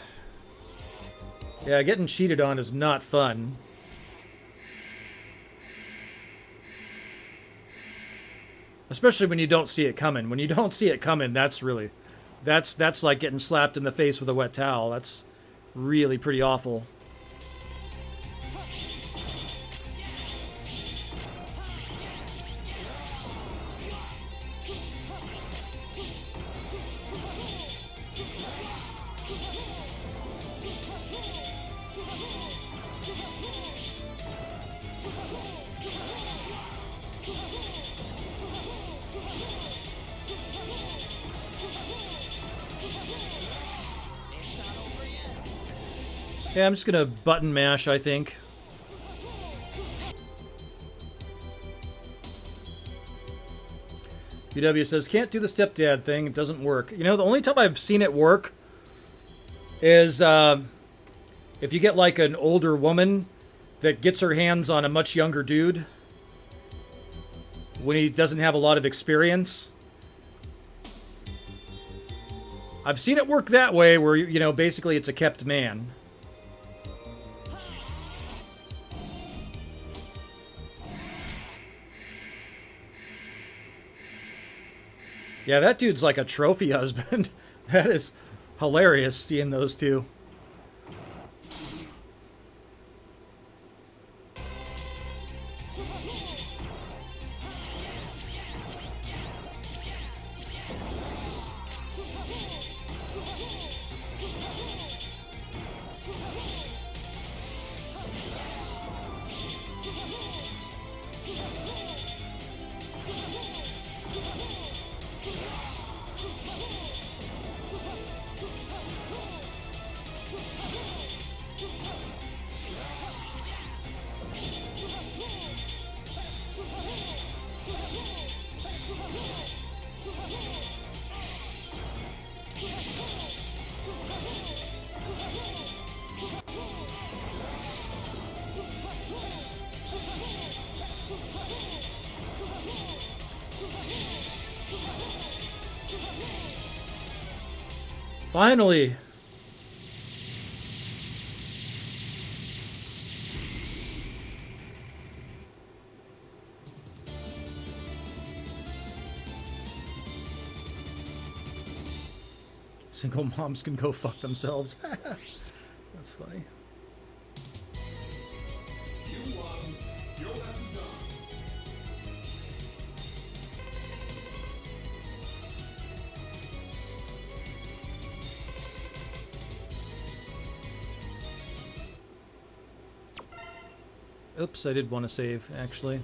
Yeah, getting cheated on is not fun. Especially when you don't see it coming. When you don't see it coming, that's like getting slapped in the face with a wet towel. That's really pretty awful. Yeah, I'm just gonna button mash, I think. UW says, can't do the stepdad thing, it doesn't work. You know, the only time I've seen it work is if you get like an older woman that gets her hands on a much younger dude when he doesn't have a lot of experience. I've seen it work that way where, you know, basically it's a kept man. Yeah, that dude's like a trophy husband. That is hilarious seeing those two. Finally! Single moms can go fuck themselves. That's funny. Oops, I did want to save, actually.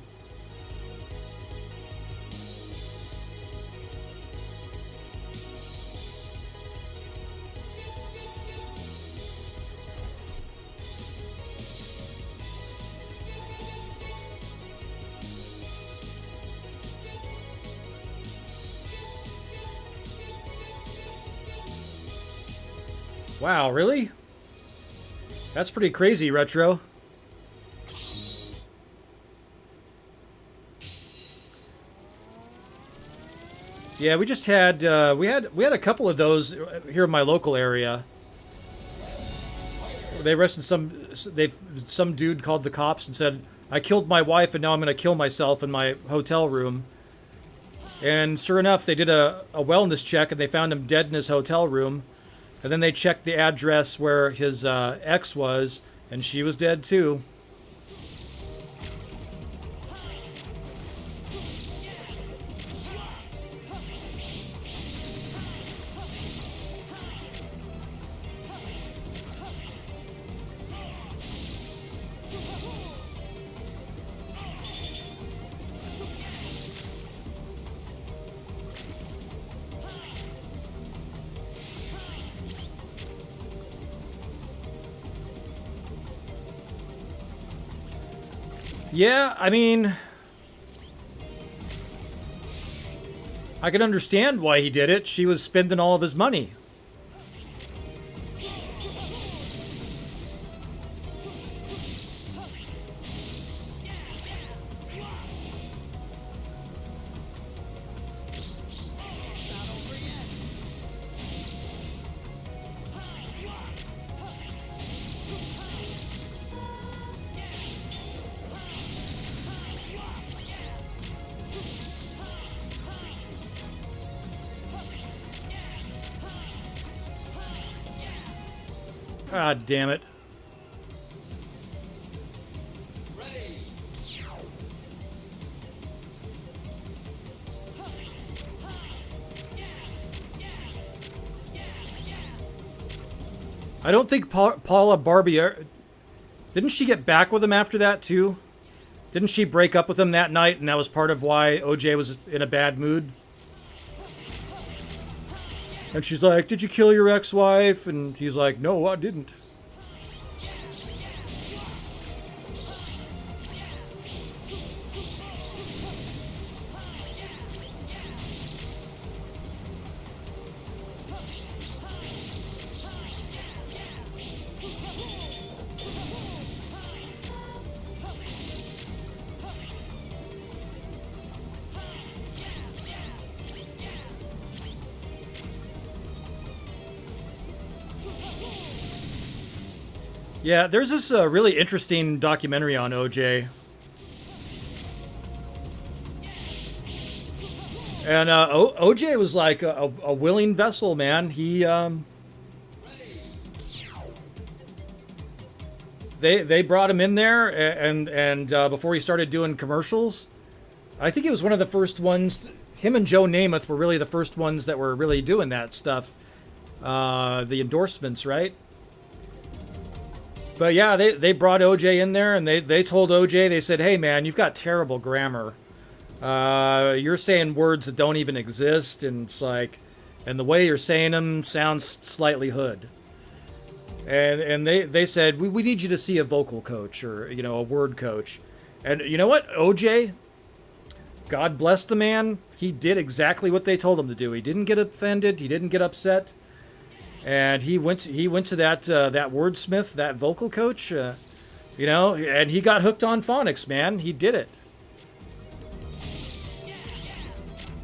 Wow, really? That's pretty crazy, Retro. Yeah, we just had we had a couple of those here in my local area. They arrested some dude called the cops and said, "I killed my wife and now I'm going to kill myself in my hotel room." And sure enough, they did a wellness check and they found him dead in his hotel room. And then they checked the address where his ex was, and she was dead too. Yeah, I mean, I can understand why he did it. She was spending all of his money. God damn it. I don't think Paula Barbier... Didn't she get back with him after that, too? Didn't she break up with him that night, and that was part of why OJ was in a bad mood? And she's like, did you kill your ex-wife? And he's like, no, I didn't. Yeah, there's this really interesting documentary on OJ. And OJ was like a willing vessel, man. He they brought him in there, and before he started doing commercials, I think he was one of the first ones. Him and Joe Namath were really the first ones that were really doing that stuff. The endorsements, right? But yeah, they brought OJ in there, and they told OJ, they said, hey man, you've got terrible grammar. You're saying words that don't even exist, and it's like, and the way you're saying them sounds slightly hood. And they said, we need you to see a vocal coach, or, you know, a word coach. And you know what? OJ, God bless the man, he did exactly what they told him to do. He didn't get offended, he didn't get upset. And he went to that that wordsmith, that vocal coach, you know, and he got hooked on phonics, man. He did it.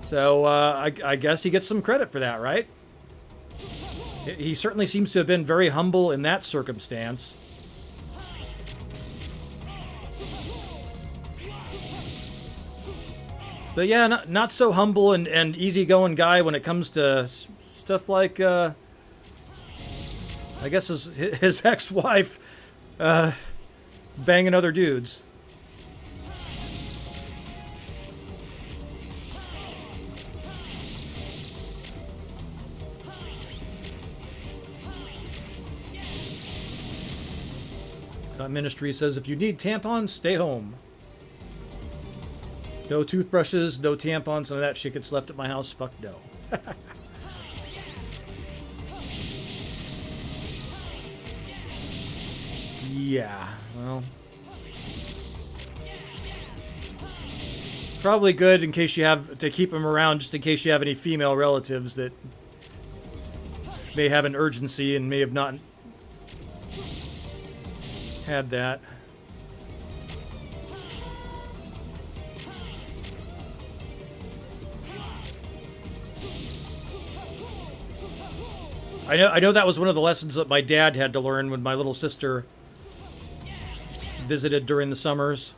So I guess he gets some credit for that, right? He certainly seems to have been very humble in that circumstance. But yeah, not so humble and easygoing guy when it comes to stuff like... I guess his ex-wife banging other dudes. Ministry says, if you need tampons, stay home. No toothbrushes, no tampons, none of that shit gets left at my house. Fuck no. Yeah, well, probably good in case you have to keep them around, just in case you have any female relatives that may have an urgency and may have not had that. I know that was one of the lessons that my dad had to learn when my little sister visited during the summers,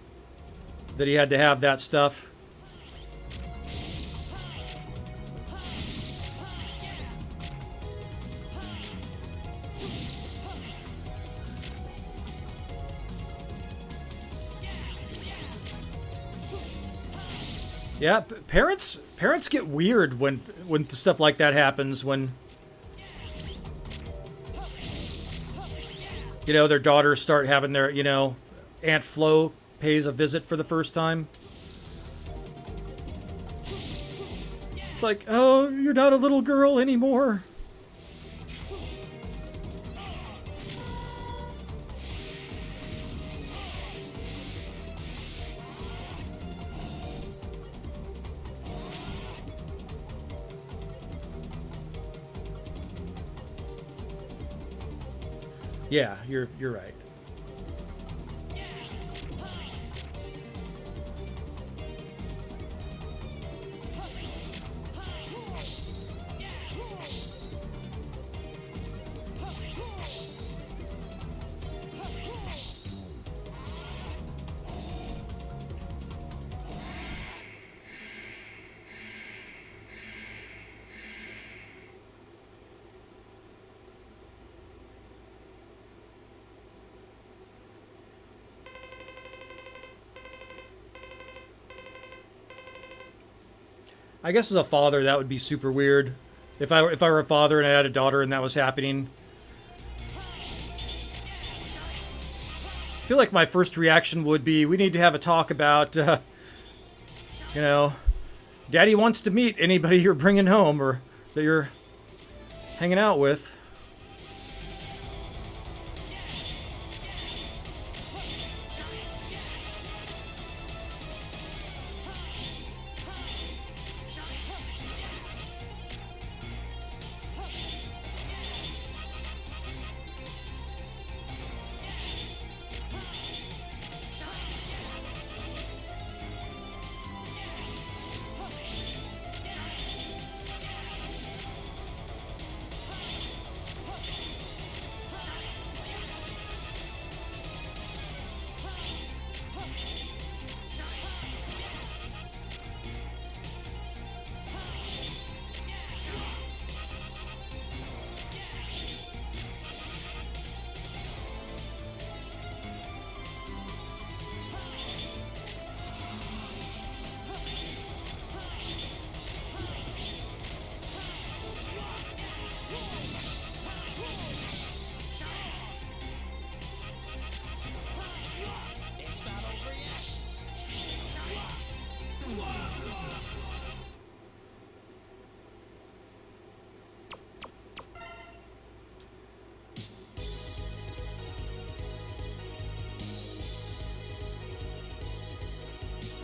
that he had to have that stuff. Yeah, parents get weird when stuff like that happens, when, you know, their daughters start having their, you know, Aunt Flo pays a visit for the first time. It's like, oh, you're not a little girl anymore. Yeah, you're right. I guess as a father, that would be super weird. If I were a father and I had a daughter and that was happening, I feel like my first reaction would be, we need to have a talk about, you know, Daddy wants to meet anybody you're bringing home or that you're hanging out with.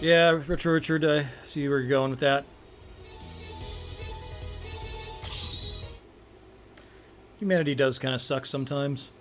Yeah, Richard, I see where you're going with that. Humanity does kind of suck sometimes.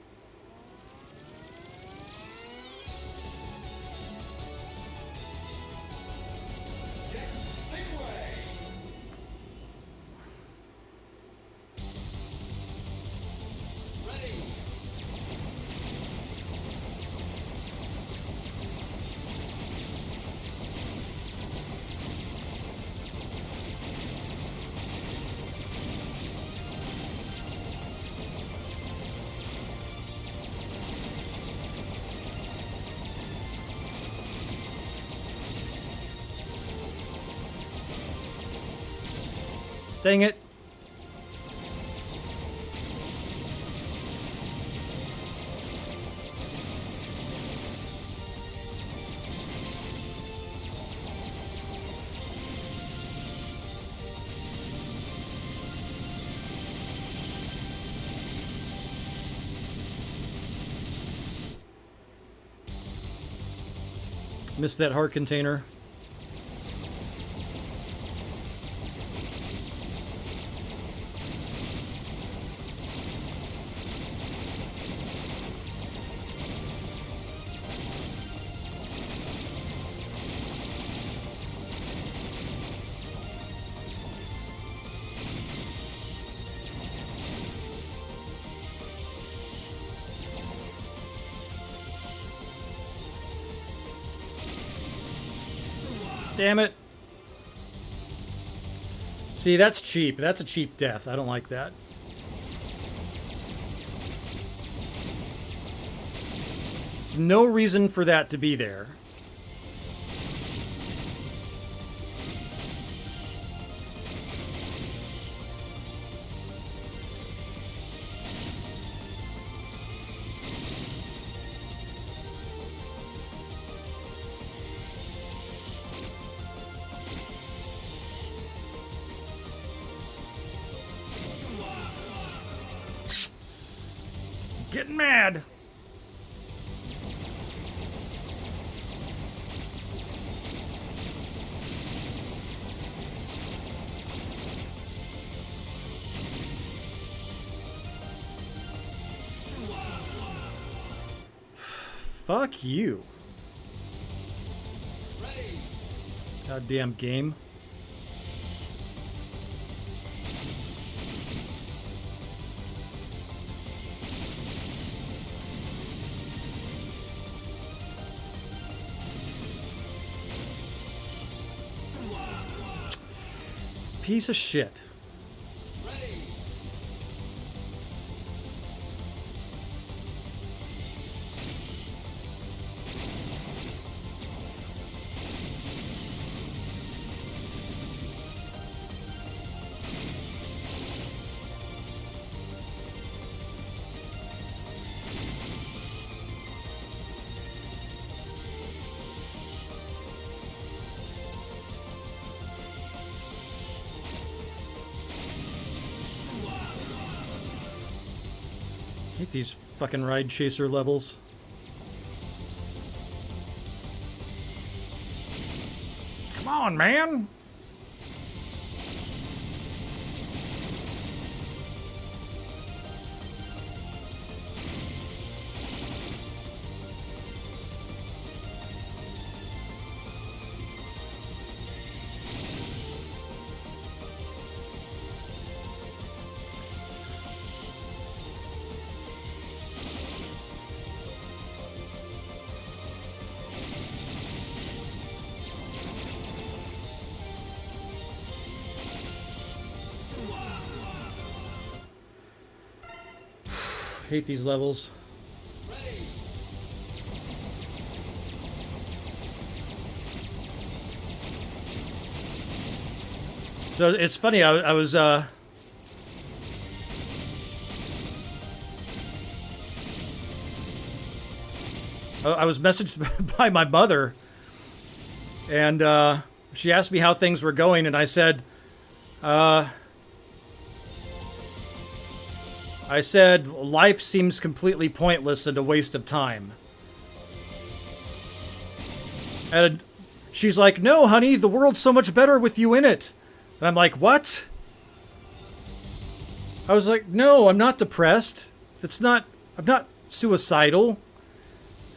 Dang it. Missed that heart container. Damn it. See, that's cheap. That's a cheap death. I don't like that. There's no reason for that to be there. Getting mad. Fuck you. Ready. Goddamn game. Piece of shit. Ready. Hate these fucking ride chaser levels. Come on, man! Hate these levels. Ready. So it's funny, I was messaged by my mother, and she asked me how things were going, and I said, life seems completely pointless and a waste of time. And she's like, no, honey, the world's so much better with you in it. And I'm like, what? I was like, no, I'm not depressed. I'm not suicidal.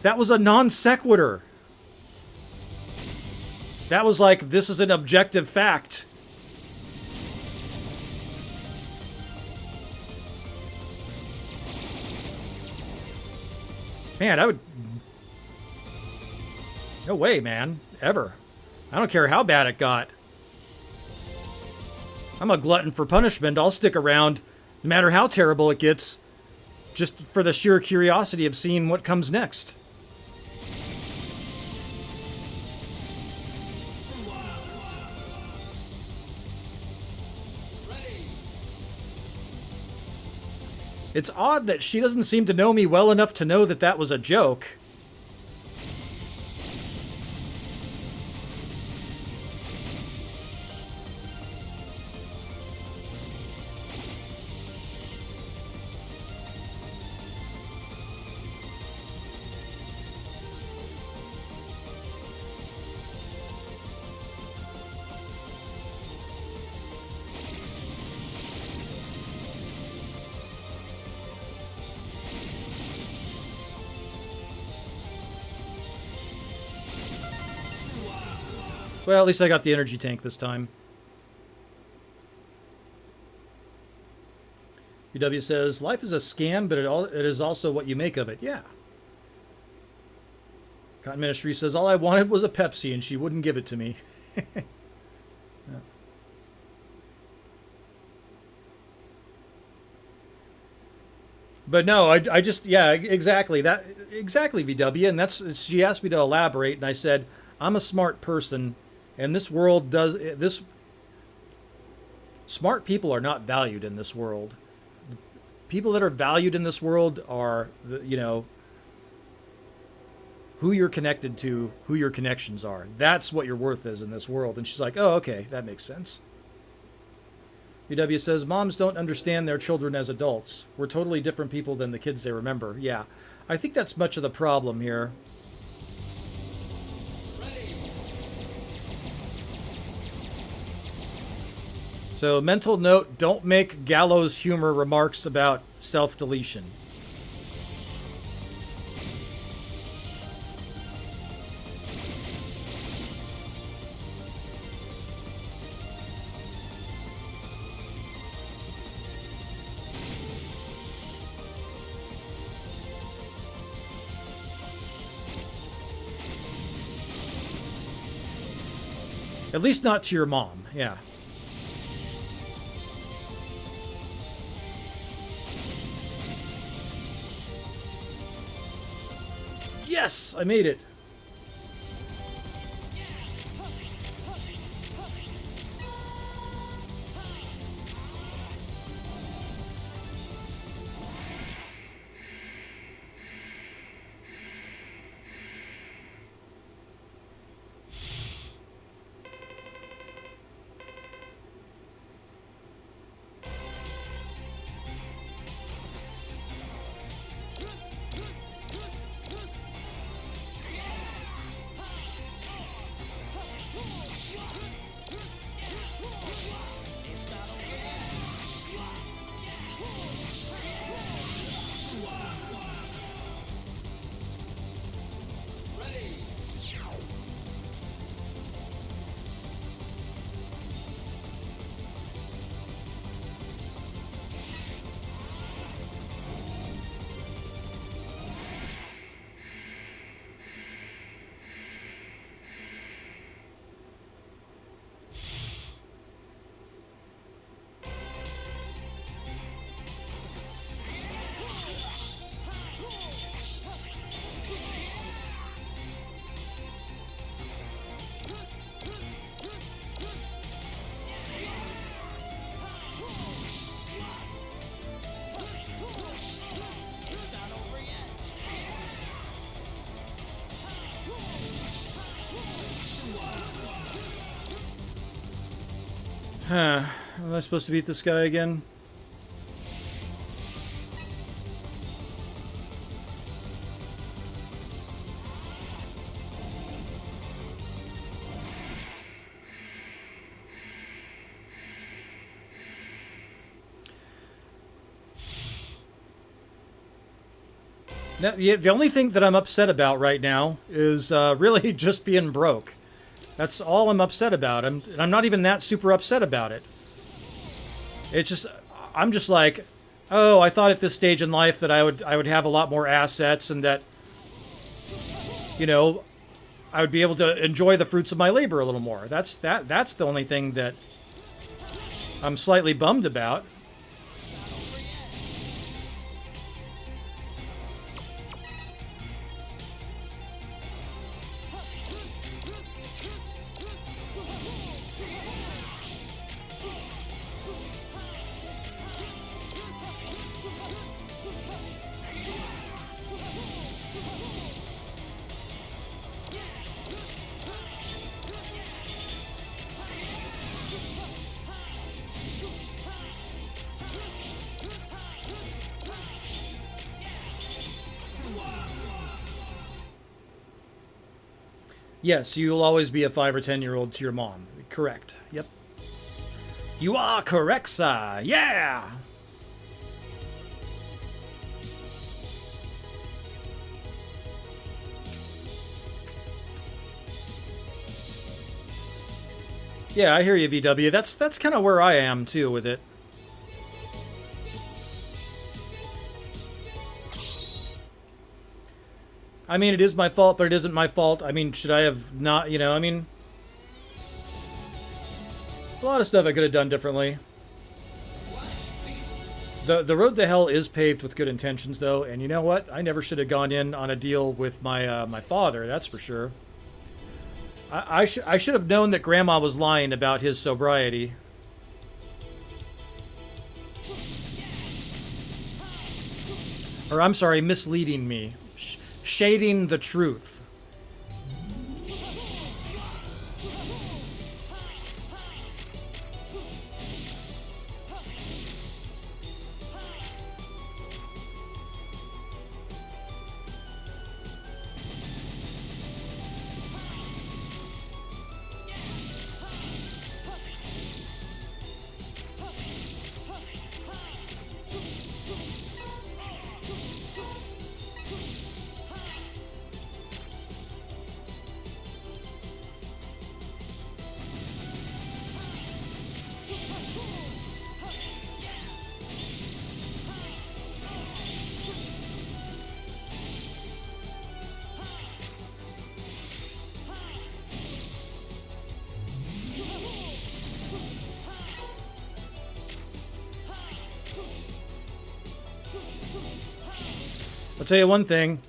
That was a non sequitur. That was like, this is an objective fact. Man, I would... No way, man. Ever. I don't care how bad it got. I'm a glutton for punishment. I'll stick around, no matter how terrible it gets, just for the sheer curiosity of seeing what comes next. It's odd that she doesn't seem to know me well enough to know that that was a joke. Well, at least I got the energy tank this time. UW says, life is a scam, but it is also what you make of it. Yeah. Cotton Ministry says, all I wanted was a Pepsi, and she wouldn't give it to me. Yeah. But no, I just, yeah, exactly. Exactly, VW. And she asked me to elaborate, and I said, I'm a smart person. And this world this smart people are not valued in this world. People that are valued in this world are, who you're connected to, who your connections are. That's what your worth is in this world. And she's like, oh, okay, that makes sense. UW says, moms don't understand their children as adults. We're totally different people than the kids they remember. Yeah, I think that's much of the problem here. So, mental note, don't make gallows humor remarks about self-deletion. At least not to your mom, yeah. Yes, I made it. Huh. Am I supposed to beat this guy again? Now, yeah, the only thing that I'm upset about right now is really just being broke. That's all I'm upset about. I'm not even that super upset about it. It's just, I'm just like, oh, I thought at this stage in life that I would have a lot more assets and that, you know, I would be able to enjoy the fruits of my labor a little more. That's the only thing that I'm slightly bummed about. Yes, you'll always be a 5 or 10-year-old to your mom. Correct. Yep. You are correct, sir. Yeah! Yeah, I hear you, VW. That's kind of where I am, too, with it. I mean, it is my fault, but it isn't my fault. I mean, should I have not, you know, I mean... A lot of stuff I could have done differently. The road to hell is paved with good intentions, though, and you know what? I never should have gone in on a deal with my my father, that's for sure. I should have known that Grandma was lying about his sobriety. Or, I'm sorry, misleading me. Shading the truth. I'll tell you one thing.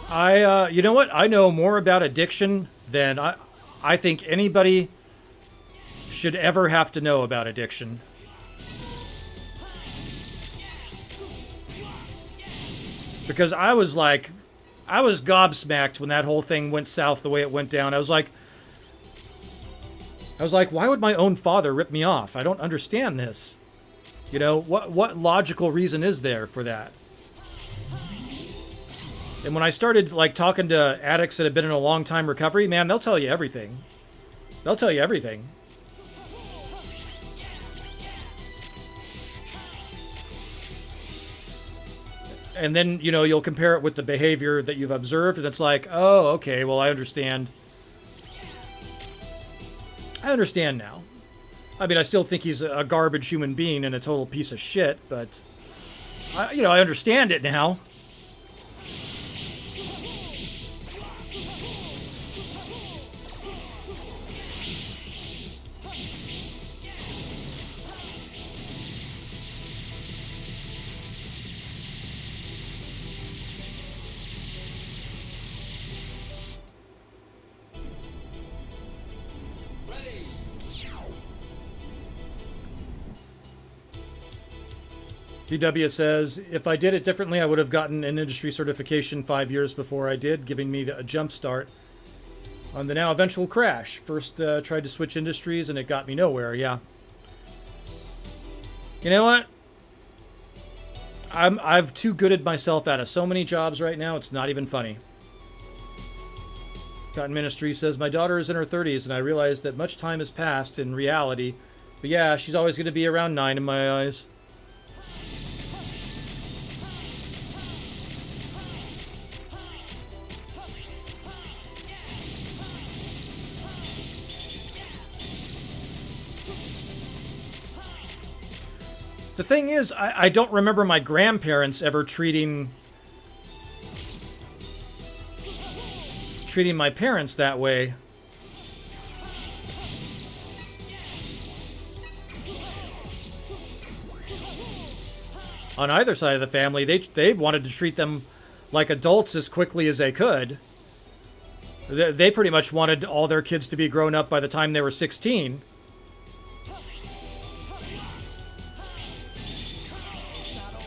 You know what? I know more about addiction than I think anybody should ever have to know about addiction. Because I was gobsmacked when that whole thing went south the way it went down. I was like, why would my own father rip me off? I don't understand this. You know, what logical reason is there for that? And when I started like talking to addicts that have been in a long time recovery, man, they'll tell you everything. They'll tell you everything. And then, you know, you'll compare it with the behavior that you've observed, and it's like, oh, okay, well, I understand. I understand now. I mean, I still think he's a garbage human being and a total piece of shit, but, I understand it now. DW says, if I did it differently, I would have gotten an industry certification 5 years before I did, giving me a jump start on the now eventual crash. First tried to switch industries and it got me nowhere, yeah. You know what? I've too gooded myself out of so many jobs right now, it's not even funny. Cotton Ministry says, my daughter is in her 30s and I realize that much time has passed in reality. But yeah, she's always going to be around 9 in my eyes. The thing is, I don't remember my grandparents ever treating my parents that way. On either side of the family, they wanted to treat them like adults as quickly as they could. They pretty much wanted all their kids to be grown up by the time they were 16.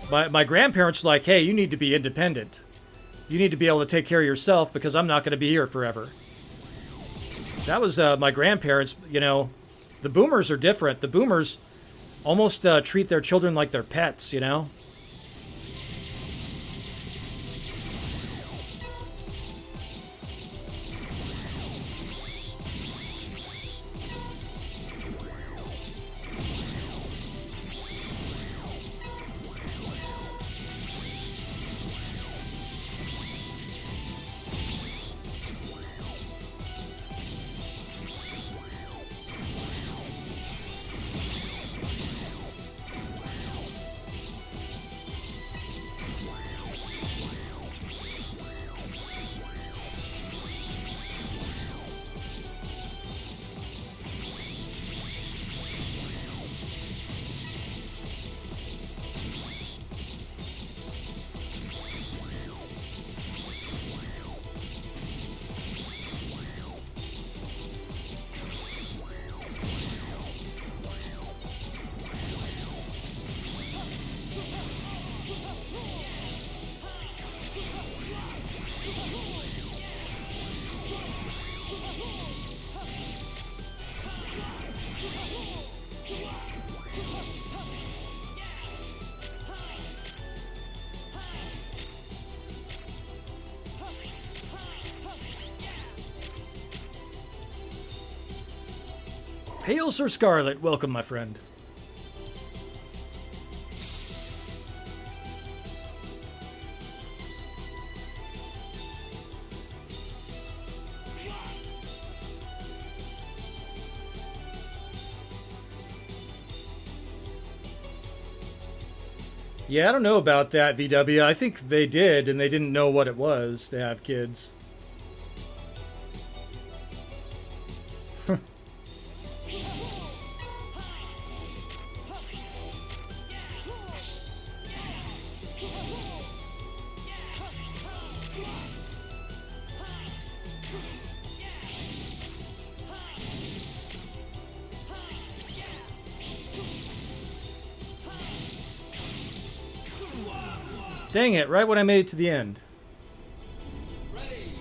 My grandparents were like, hey, you need to be independent. You need to be able to take care of yourself because I'm not going to be here forever. That was my grandparents, you know. The boomers are different. The boomers almost treat their children like their pets, you know. Hail, Sir Scarlet. Welcome, my friend. Yeah, I don't know about that, VW. I think they did, and they didn't know what it was to have kids. Dang it, right when I made it to the end. Ready.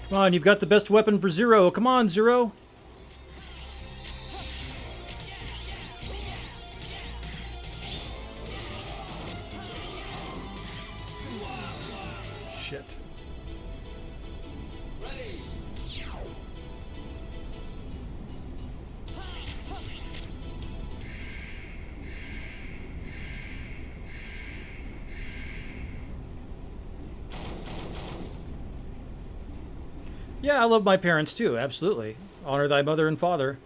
Come on, you've got the best weapon for Zero. Come on, Zero. Shit. Ready. Yeah, I love my parents too, absolutely. Honor thy mother and father.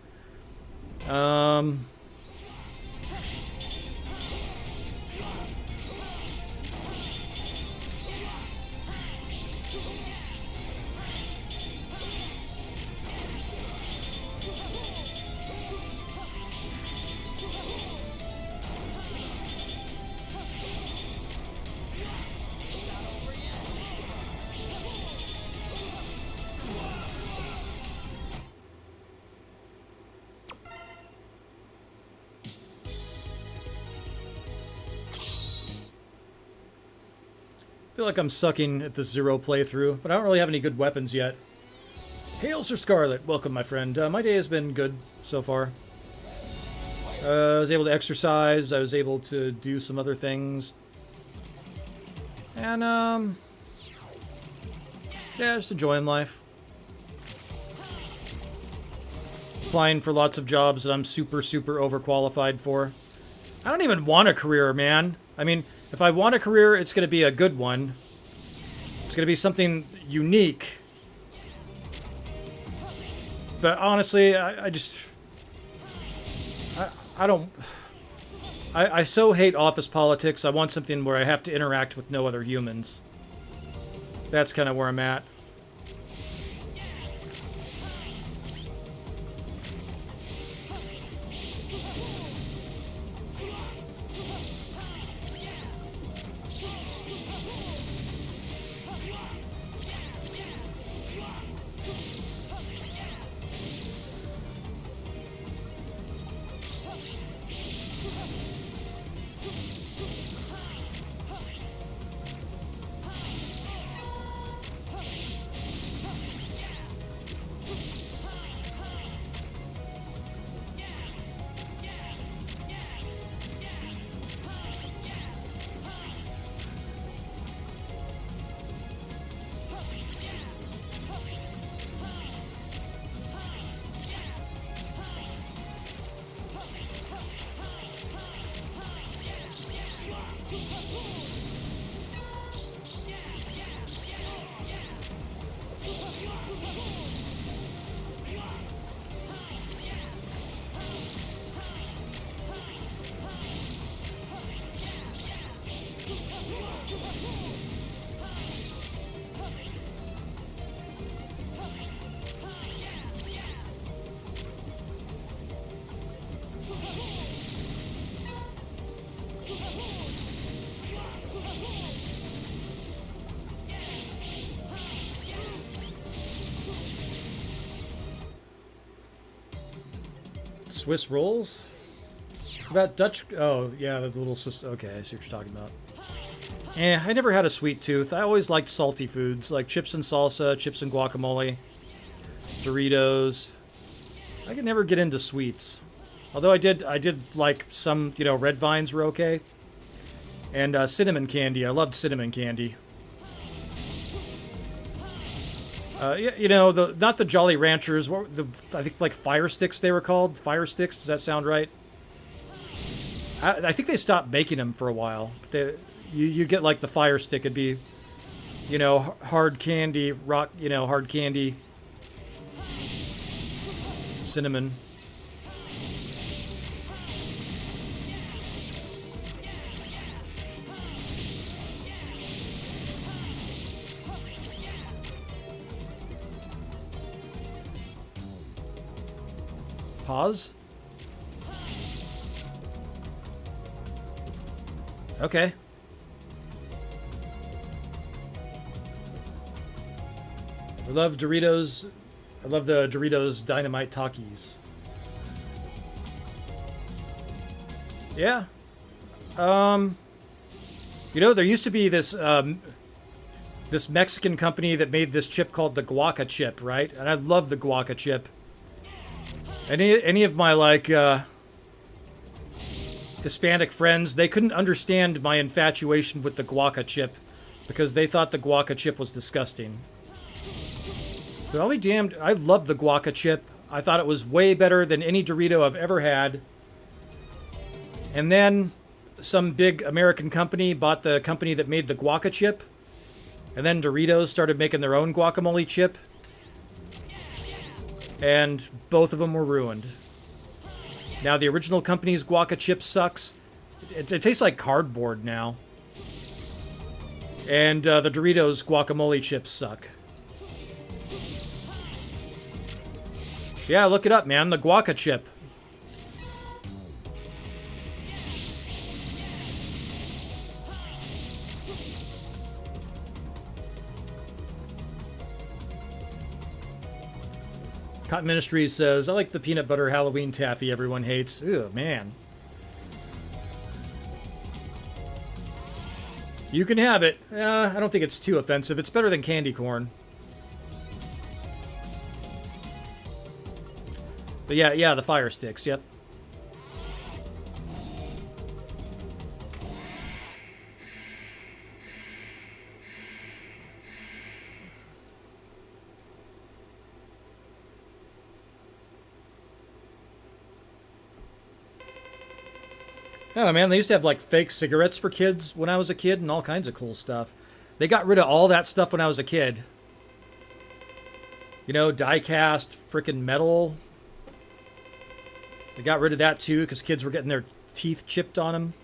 I feel like I'm sucking at this Zero playthrough, but I don't really have any good weapons yet. Hail, Sir Scarlet. Welcome, my friend. My day has been good so far. I was able to exercise. I was able to do some other things. And, yeah, just enjoying life. Applying for lots of jobs that I'm super, super overqualified for. I don't even want a career, man. I mean, if I want a career, it's going to be a good one. It's going to be something unique. But honestly, I don't... I so hate office politics. I want something where I have to interact with no other humans. That's kind of where I'm at. Swiss rolls? About Dutch... Oh, yeah, the little... Okay, I see what you're talking about. I never had a sweet tooth. I always liked salty foods, like chips and salsa, chips and guacamole, Doritos. I could never get into sweets. Although I did like some, you know, red vines were okay. And cinnamon candy. I loved cinnamon candy. You know, not the Jolly Ranchers. I think like Fire Sticks they were called. Fire Sticks, does that sound right? I think they stopped making them for a while. You get like the Fire Stick. It'd be, you know, hard candy, hard candy, cinnamon. Pause. Okay. I love Doritos. I love the Doritos Dynamite Takis. Yeah. You know, there used to be this this Mexican company that made this chip called the Guaca chip, right? And I love the Guaca chip. Any of my like Hispanic friends, they couldn't understand my infatuation with the Guaca chip because they thought the Guaca chip was disgusting. But I'll be damned, I loved the Guaca chip. I thought it was way better than any Dorito I've ever had. And then some big American company bought the company that made the Guaca chip. And then Doritos started making their own guacamole chip. And both of them were ruined. Now the original company's Guaca chip sucks. It tastes like cardboard now. And the Doritos guacamole chips suck. Yeah, look it up, man. The Guaca chip. Cotton Ministries says, I like the peanut butter Halloween taffy everyone hates. Ew, man. You can have it. I don't think it's too offensive. It's better than candy corn. But yeah, the Fire Sticks, yep. Oh man, they used to have like fake cigarettes for kids when I was a kid and all kinds of cool stuff. They got rid of all that stuff when I was a kid. You know, die-cast frickin' metal. They got rid of that too because kids were getting their teeth chipped on them.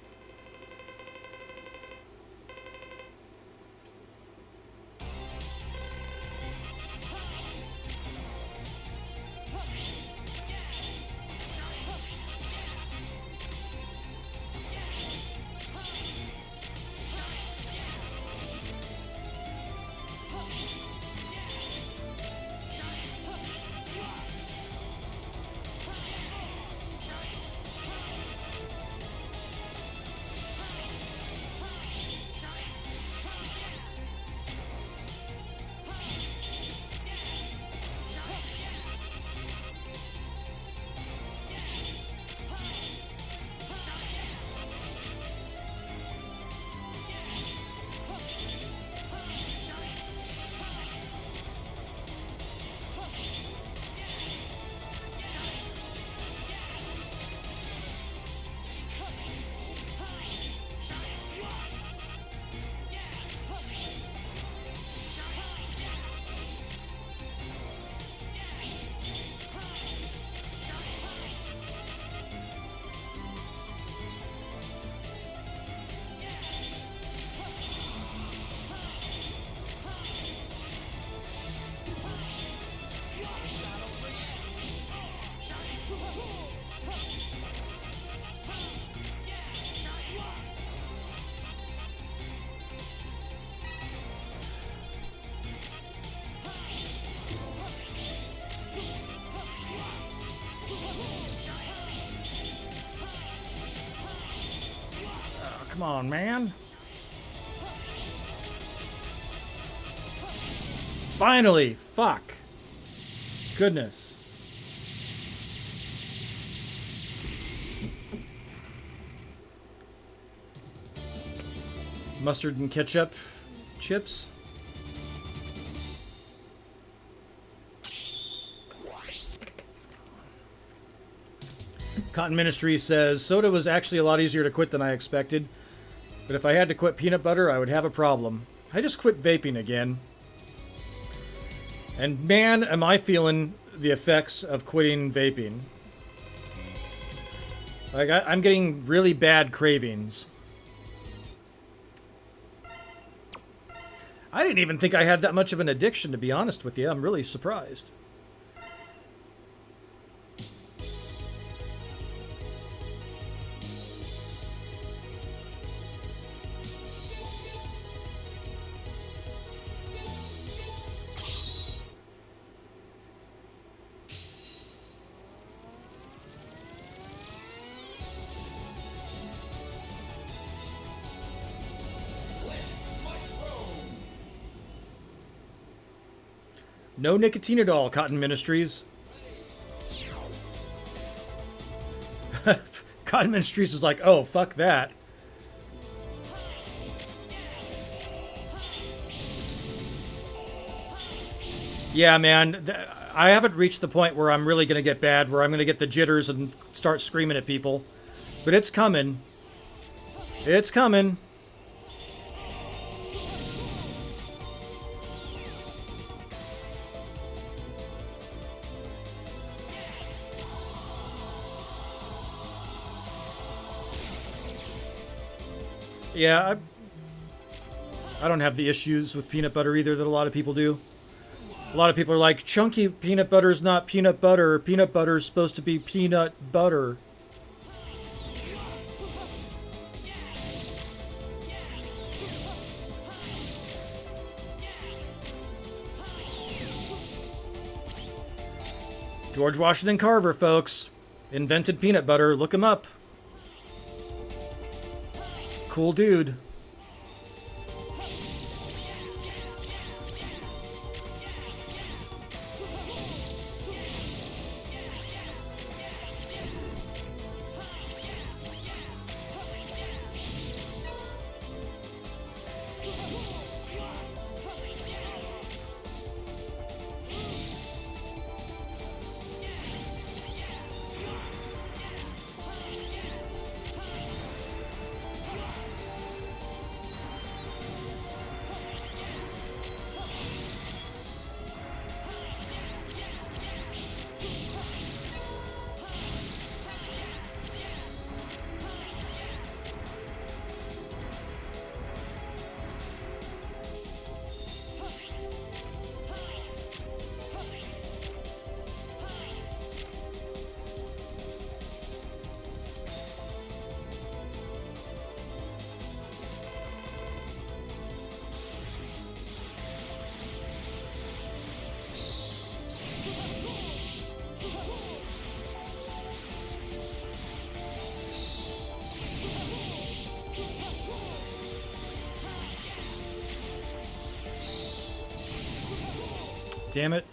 Come on, man. Finally! Fuck. Goodness. Mustard and ketchup chips. Cotton Ministry says, soda was actually a lot easier to quit than I expected. But if I had to quit peanut butter, I would have a problem. I just quit vaping again. And man, am I feeling the effects of quitting vaping. Like, I'm getting really bad cravings. I didn't even think I had that much of an addiction, to be honest with you. I'm really surprised. No nicotine at all, Cotton Ministries. Cotton Ministries is like, oh, fuck that. Yeah, man, I haven't reached the point where I'm really going to get bad, where I'm going to get the jitters and start screaming at people. But it's coming. It's coming. Yeah, I don't have the issues with peanut butter either that a lot of people do. A lot of people are like, chunky peanut butter is not peanut butter. Peanut butter is supposed to be peanut butter. George Washington Carver, folks. Invented peanut butter. Look him up. Cool dude. Damn it.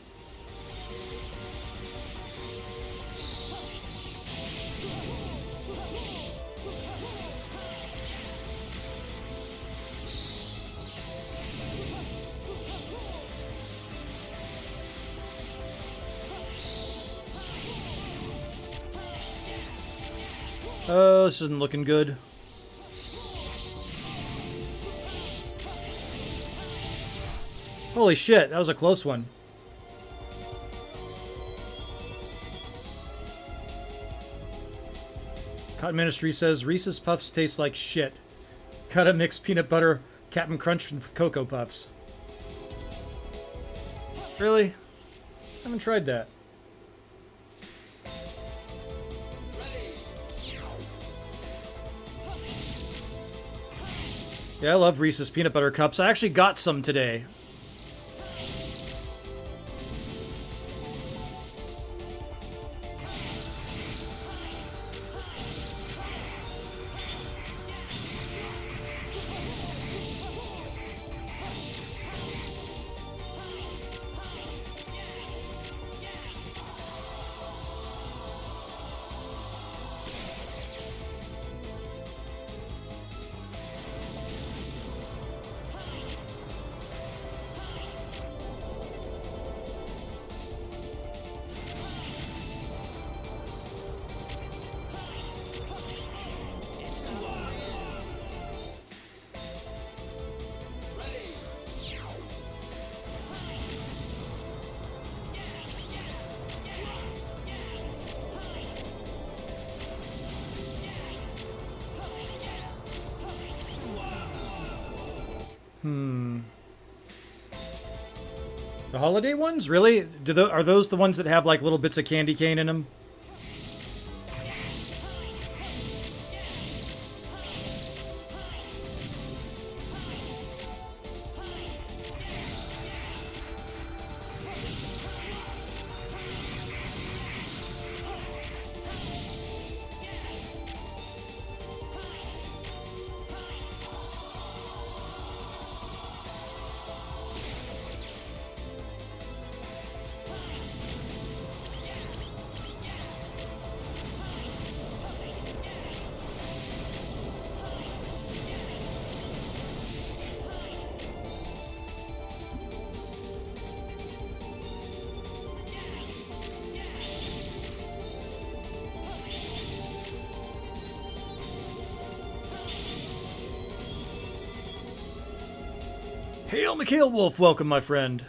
Oh, this isn't looking good. Holy shit, that was a close one. Cotton Ministry says Reese's Puffs taste like shit. Gotta mix peanut butter, Captain Crunch with Cocoa Puffs. Really? I haven't tried that. Yeah, I love Reese's Peanut Butter Cups. I actually got some today. The holiday ones? Really? Are those the ones that have like little bits of candy cane in them? Hail, Mikhail Wolf. Welcome, my friend.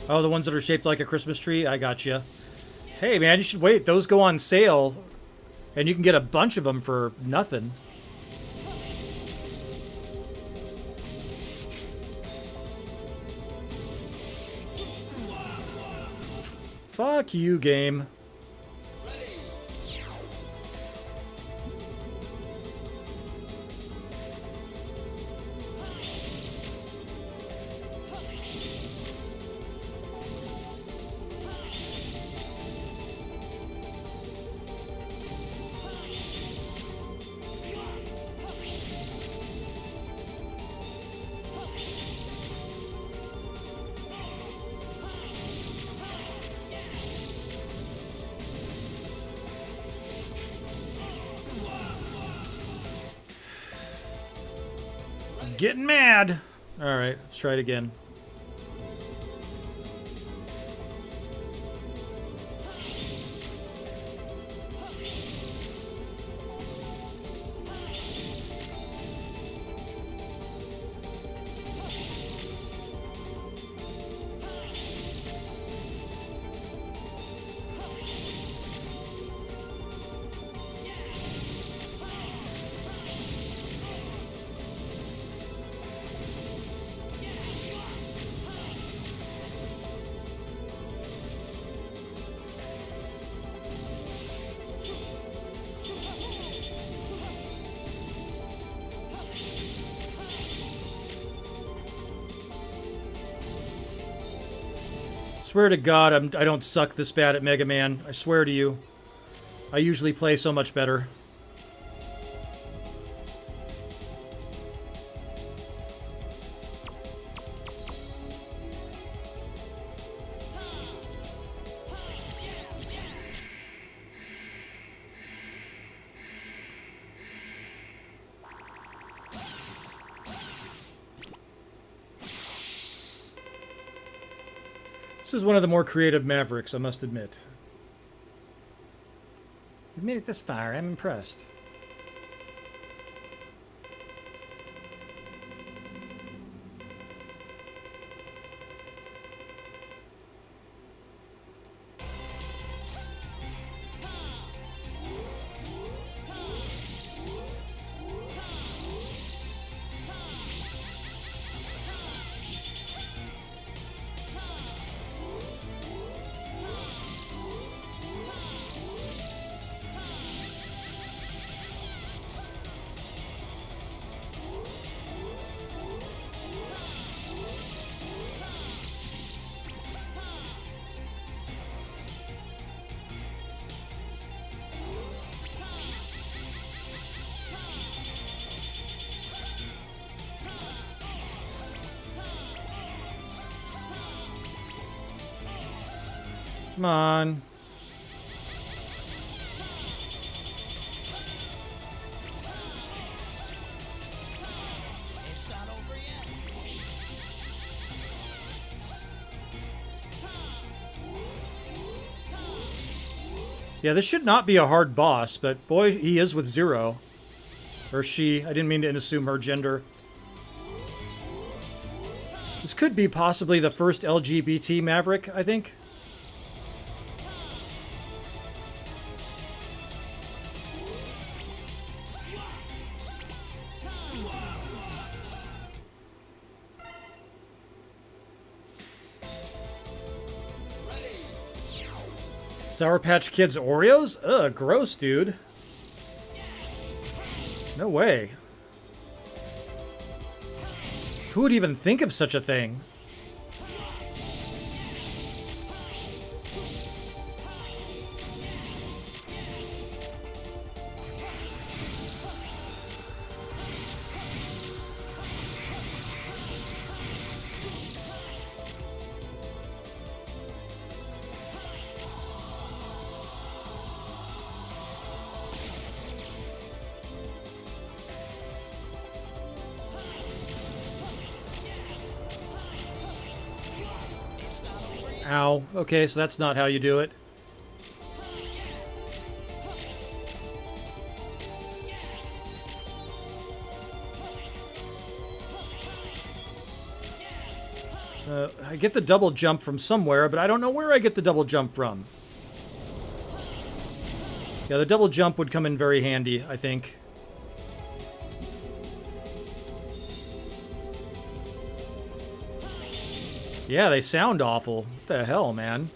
Oh, the ones that are shaped like a Christmas tree? I gotcha. Hey, man, you should wait. Those go on sale, and you can get a bunch of them for nothing. Fuck you, game. Getting mad. All right, let's try it again. Swear to God, I don't suck this bad at Mega Man. I swear to you. I usually play so much better. This is one of the more creative Mavericks, I must admit. You've made it this far. I'm impressed. Come on. It's not over yet. Yeah, this should not be a hard boss, but boy, he is with Zero. Or she. I didn't mean to assume her gender. This could be possibly the first LGBT Maverick, I think. Sour Patch Kids Oreos? Ugh, gross, dude. No way. Who would even think of such a thing? Ow. Okay, so that's not how you do it. So I get the double jump from somewhere, but I don't know where I get the double jump from. Yeah, the double jump would come in very handy, I think. Yeah, they sound awful. What the hell, man?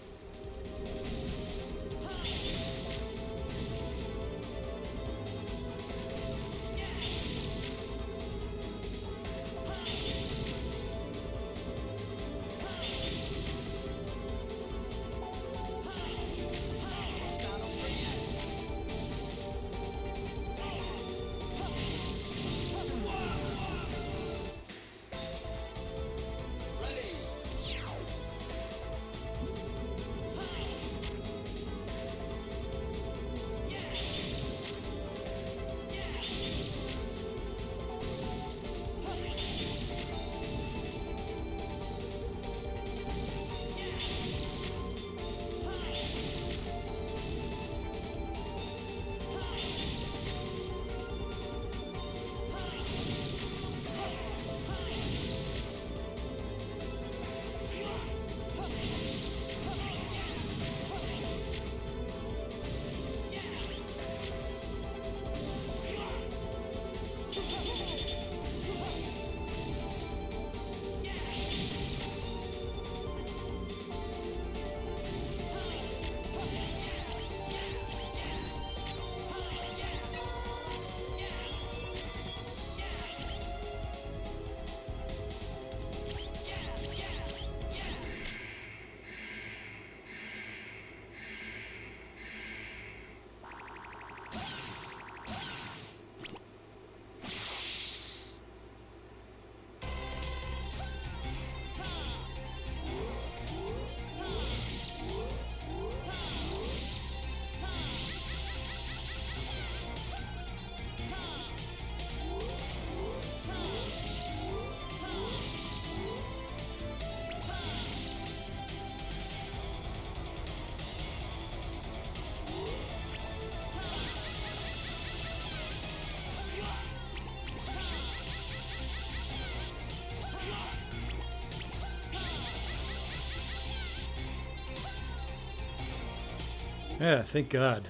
Yeah, thank God.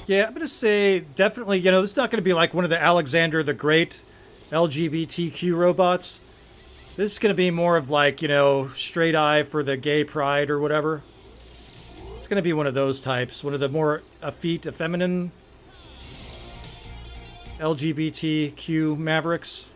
Yeah, I'm going to say definitely, you know, this is not going to be like one of the Alexander the Great LGBTQ robots. This is going to be more of like, you know, straight eye for the gay pride or whatever. It's going to be one of those types, one of the more effete, effeminate LGBTQ mavericks.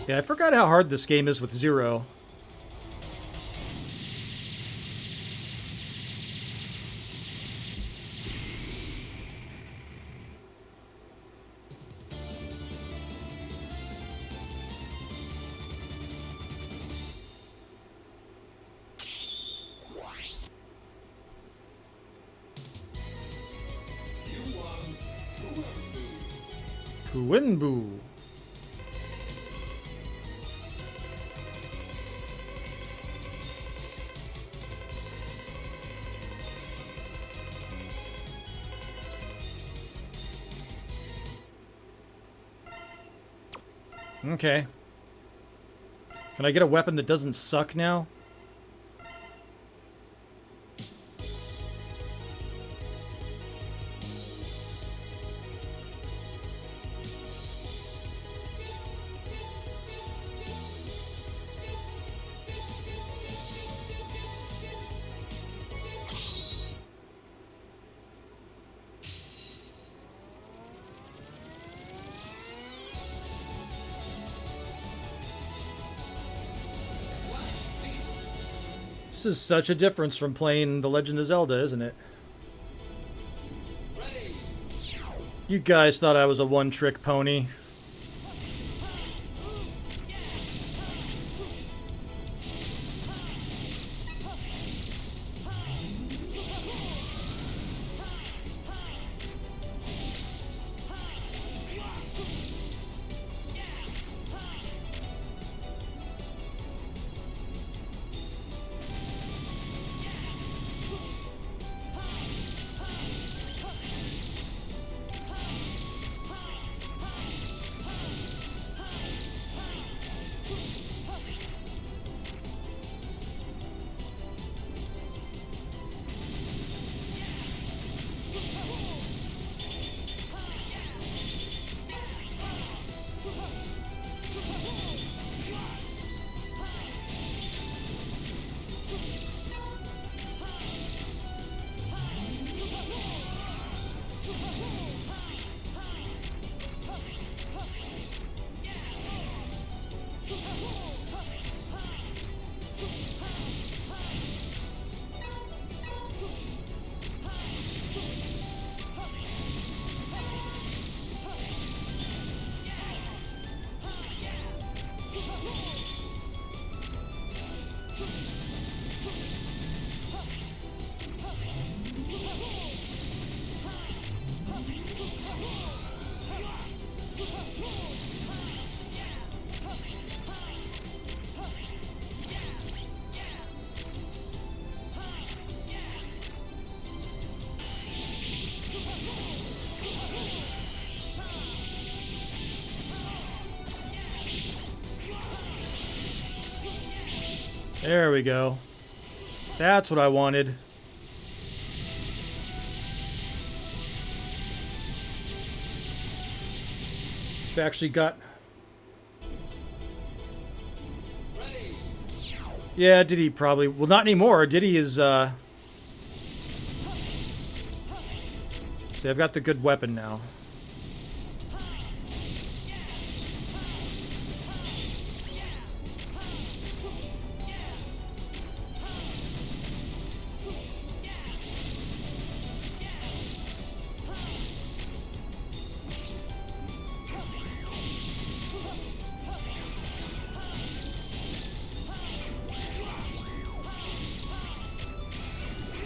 Yeah, I forgot how hard this game is with Zero. Kuinbu. Okay. Can I get a weapon that doesn't suck now? This is such a difference from playing The Legend of Zelda, isn't it? You guys thought I was a one-trick pony. There we go. That's what I wanted. I've actually got... Yeah, Diddy probably... Well, not anymore. Diddy is, See, I've got the good weapon now.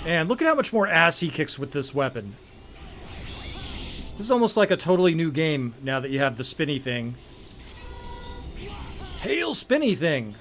And look at how much more ass he kicks with this weapon. This is almost like a totally new game now that you have the spinny thing. Hail spinny thing!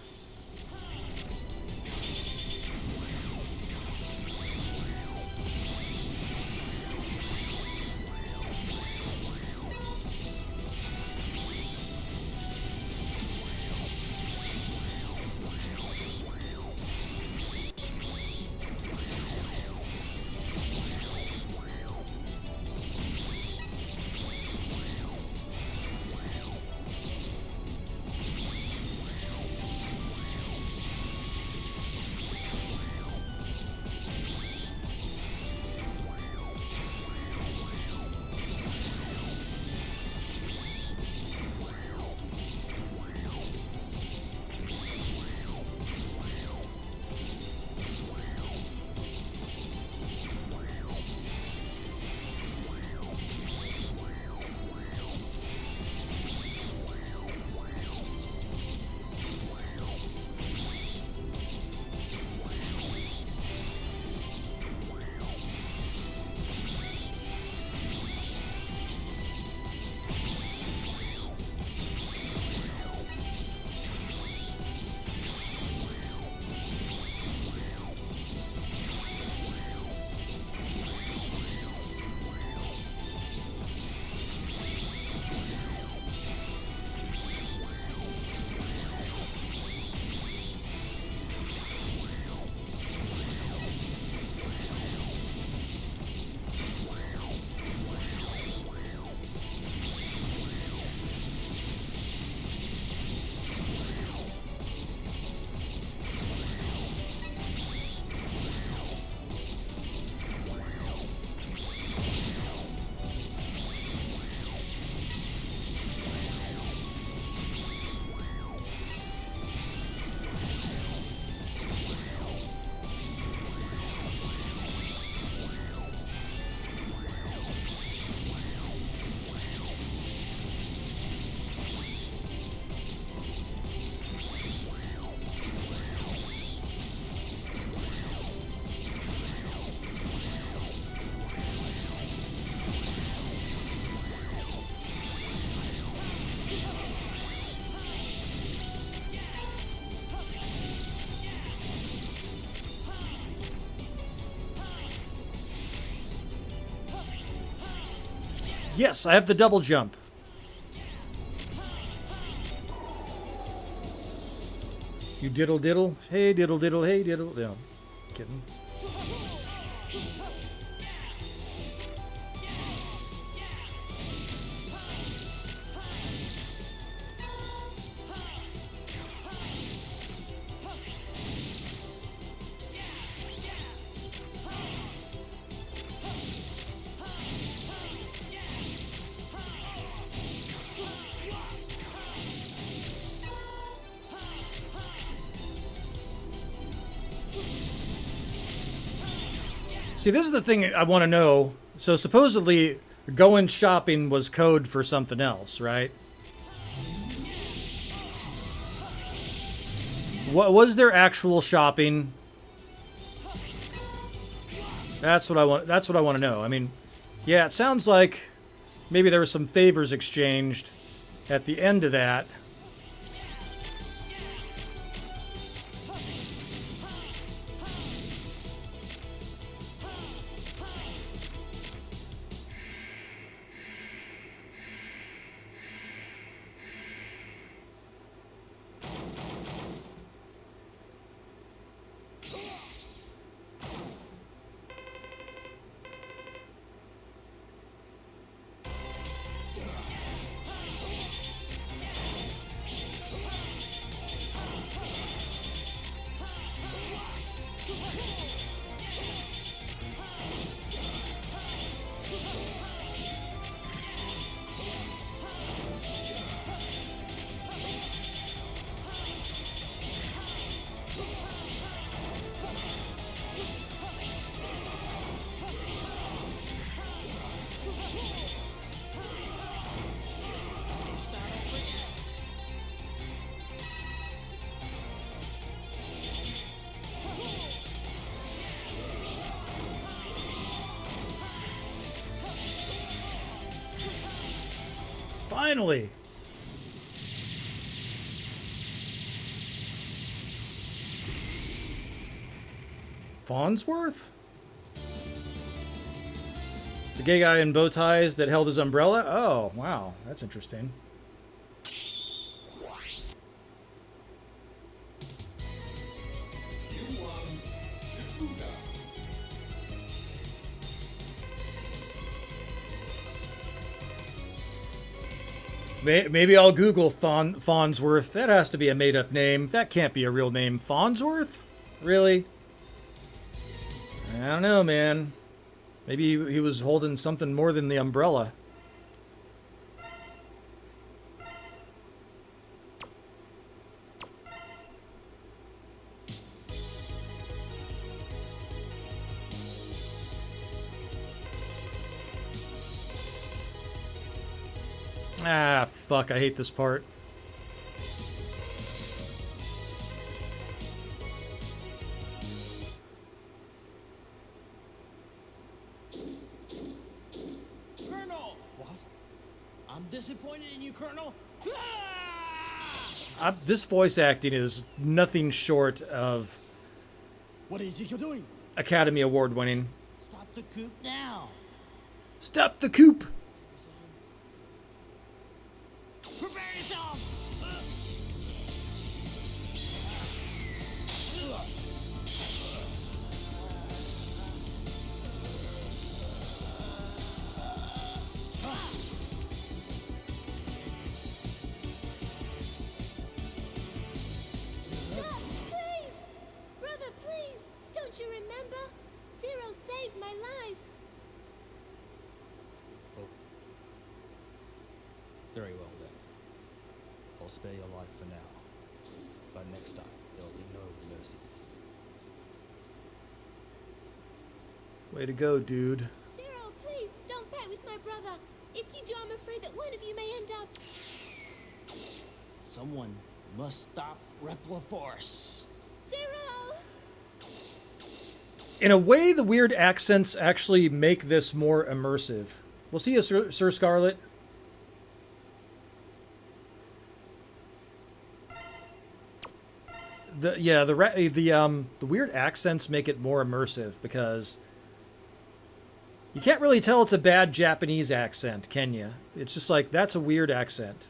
Yes, I have the double jump. You diddle diddle. Hey diddle diddle. Hey diddle. No, kidding. See, this is the thing I want to know. So supposedly, going shopping was code for something else, right? What was their actual shopping? That's what I want. That's what I want to know. I mean, yeah, it sounds like maybe there were some favors exchanged at the end of that. Finally! Farnsworth? The gay guy in bow ties that held his umbrella? Oh, wow. That's interesting. Maybe I'll Google Farnsworth. That has to be a made-up name. That can't be a real name. Farnsworth? Really? I don't know, man. Maybe he was holding something more than the umbrella. Ah, fuck, I hate this part. Colonel! What? I'm disappointed in you, Colonel. This voice acting is nothing short of What do you think you're doing? Academy Award winning. Stop the coup now. Stop the coup! Prepare yourself. Stop, please! Brother, please! Don't you remember? Zero saved my life. Very well then. I'll spare your life for now. But next time, there'll be no mercy. Way to go, dude. Zero, please, don't fight with my brother. If you do, I'm afraid that one of you may end up... Someone must stop Repliforce. Zero! In a way, the weird accents actually make this more immersive. We'll see you, Sir Scarlet. The weird accents make it more immersive because You can't really tell it's a bad Japanese accent, can you? It's just like, that's a weird accent.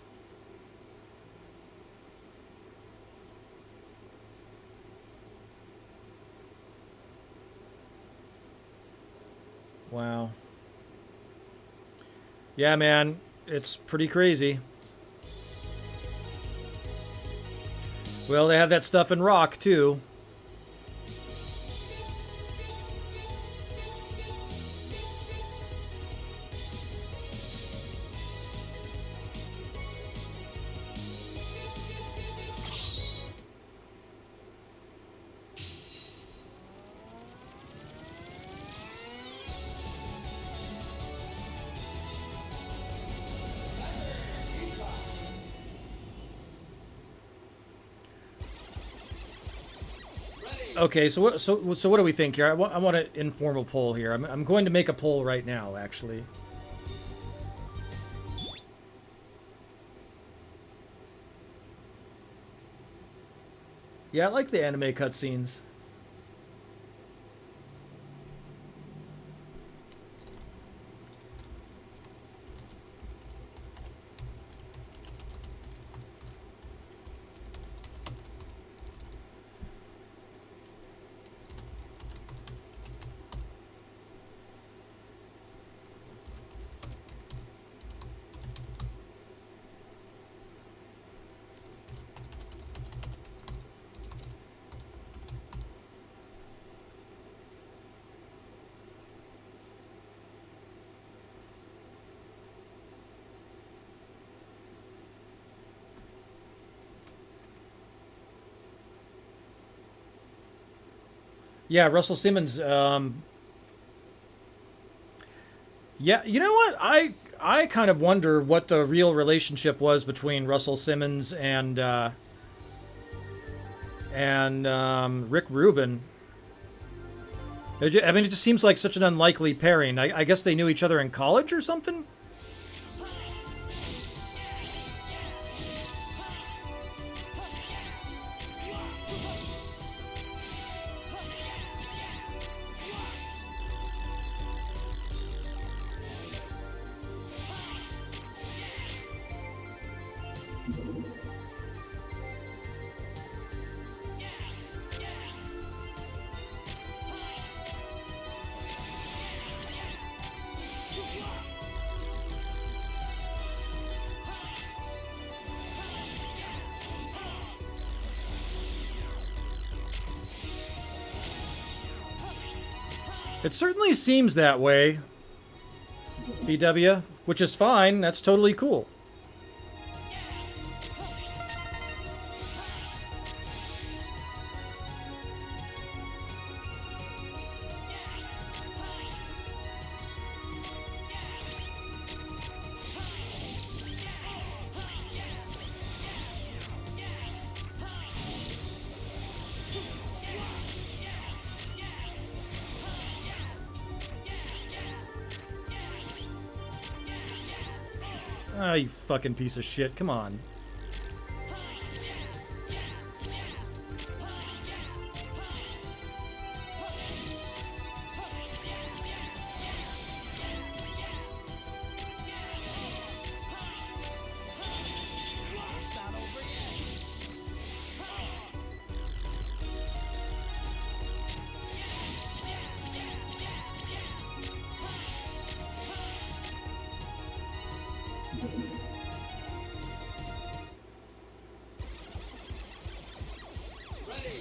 Wow. Yeah, man, it's pretty crazy. Well, they have that stuff in rock, too. Okay, so what do we think here? I want an informal poll here. I'm going to make a poll right now, actually. Yeah, I like the anime cutscenes. Yeah, Russell Simmons. Yeah, you know what? I kind of wonder what the real relationship was between Russell Simmons and Rick Rubin. I mean, it just seems like such an unlikely pairing. I guess they knew each other in college or something? It certainly seems that way, BW, which is fine. That's totally cool. Ah, you fucking piece of shit. Come on.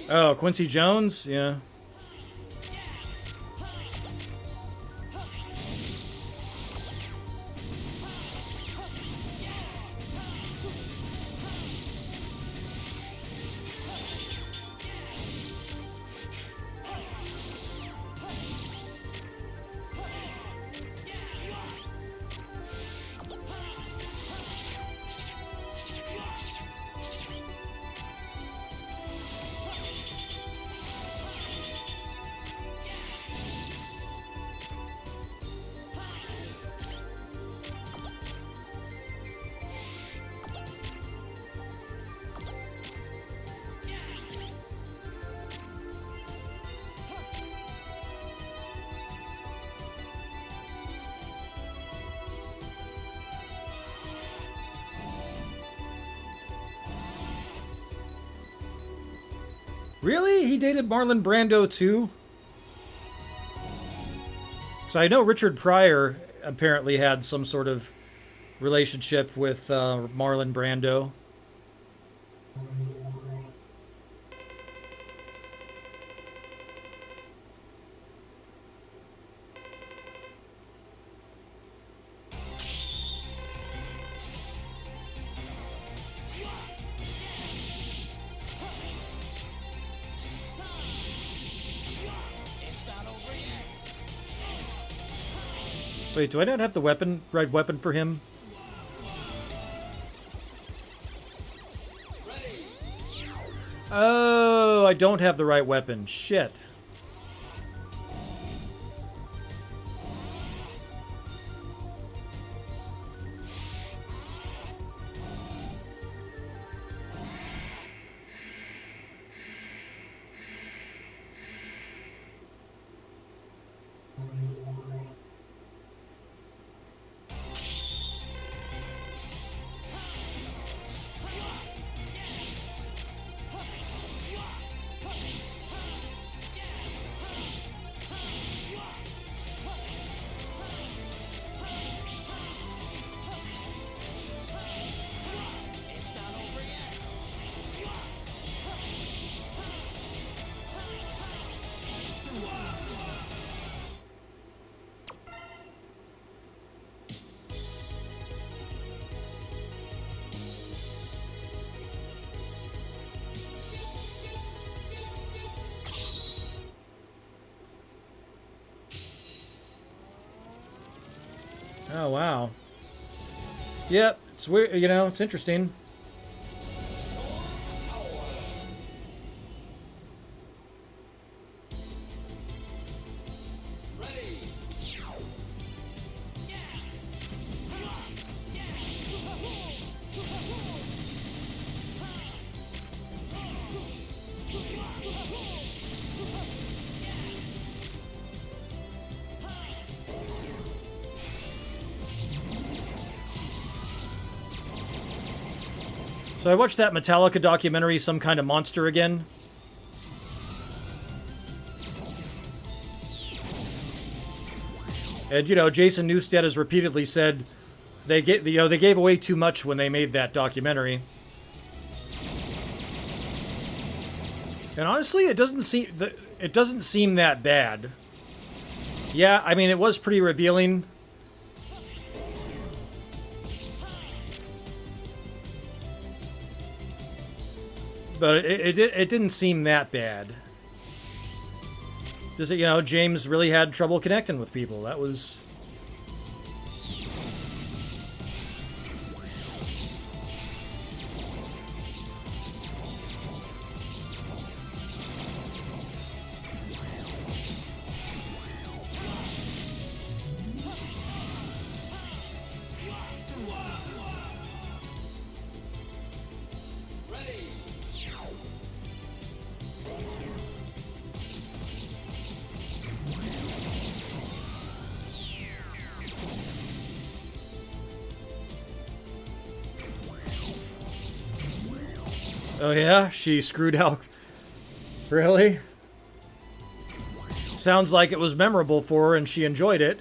Oh, Quincy Jones? Yeah. Really? He dated Marlon Brando too? So I know Richard Pryor apparently had some sort of relationship with Marlon Brando. Wait, do I not have the right weapon for him? Oh, I don't have the right weapon. Shit. Oh, wow. Yep, it's weird, you know, it's interesting. So I watched that Metallica documentary, Some Kind of Monster, again. And, you know, Jason Newsted has repeatedly said they gave away too much when they made that documentary. And honestly, it doesn't seem that bad. Yeah, I mean, it was pretty revealing. But it didn't seem that bad. Just, you know, James really had trouble connecting with people. That was... Oh yeah? She screwed out... Really? Sounds like it was memorable for her and she enjoyed it.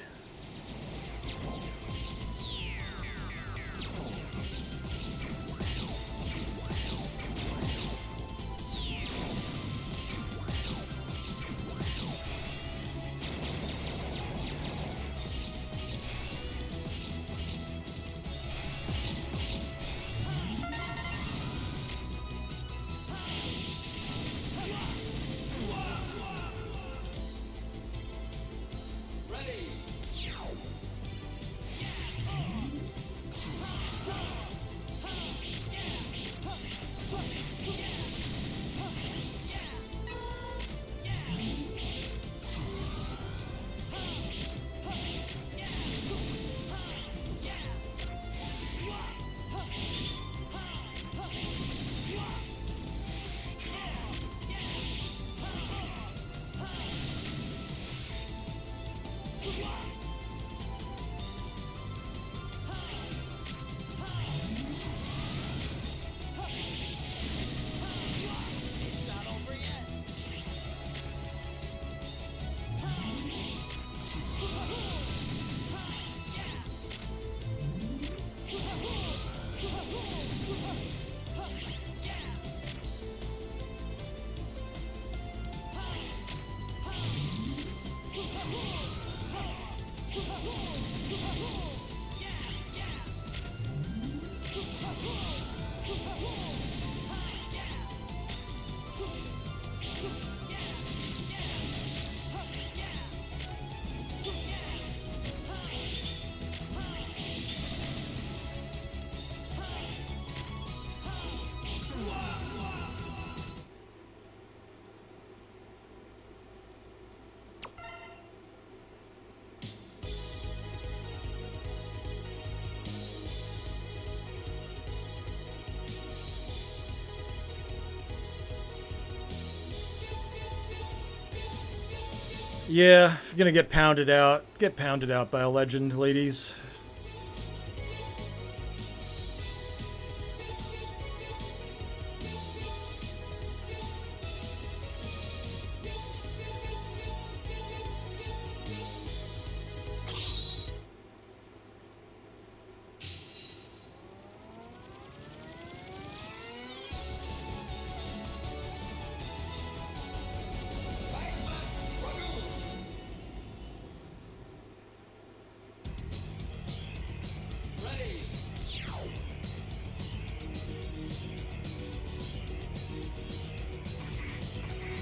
Yeah, you're gonna get pounded out. Get pounded out by a legend, ladies.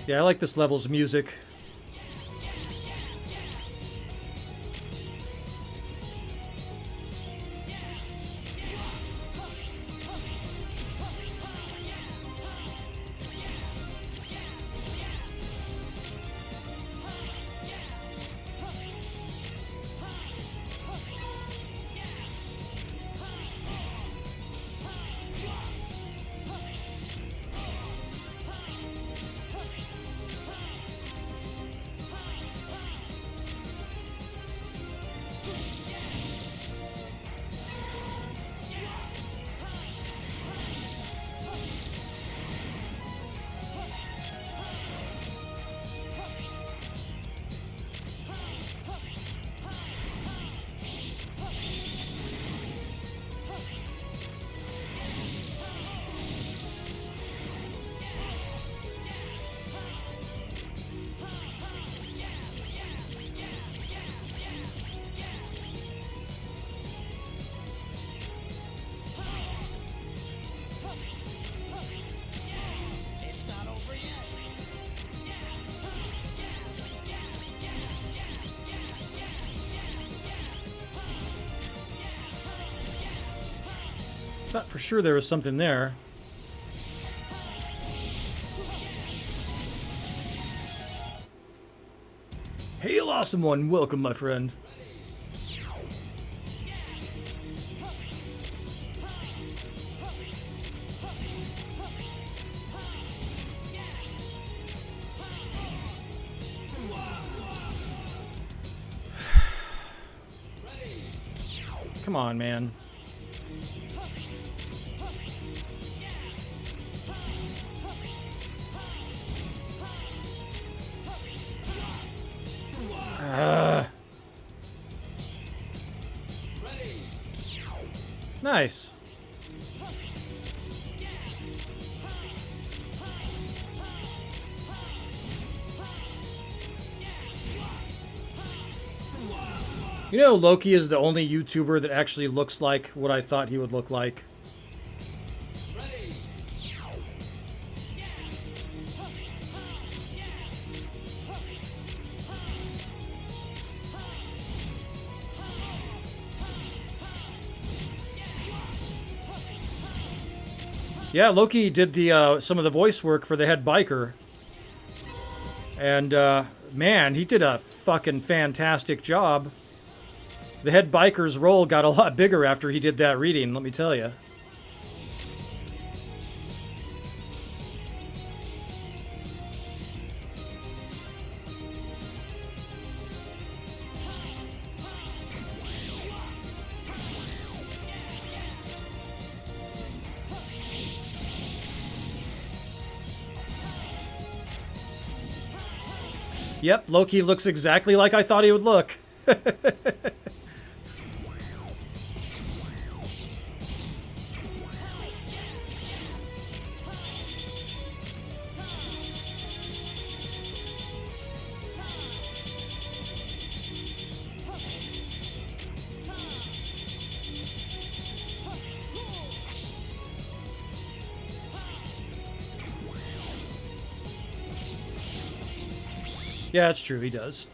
Yeah, I like this level's music. It's not over yet. Thought for sure there was something there. Hail, awesome one. Welcome, my friend. Come on, man. Nice. You know, Loki is the only YouTuber that actually looks like what I thought he would look like. Yeah, Loki did the some of the voice work for the head biker. And man, he did a fucking fantastic job. The head biker's role got a lot bigger after he did that reading, let me tell you. Yep, Loki looks exactly like I thought he would look. Yeah, it's true, he does.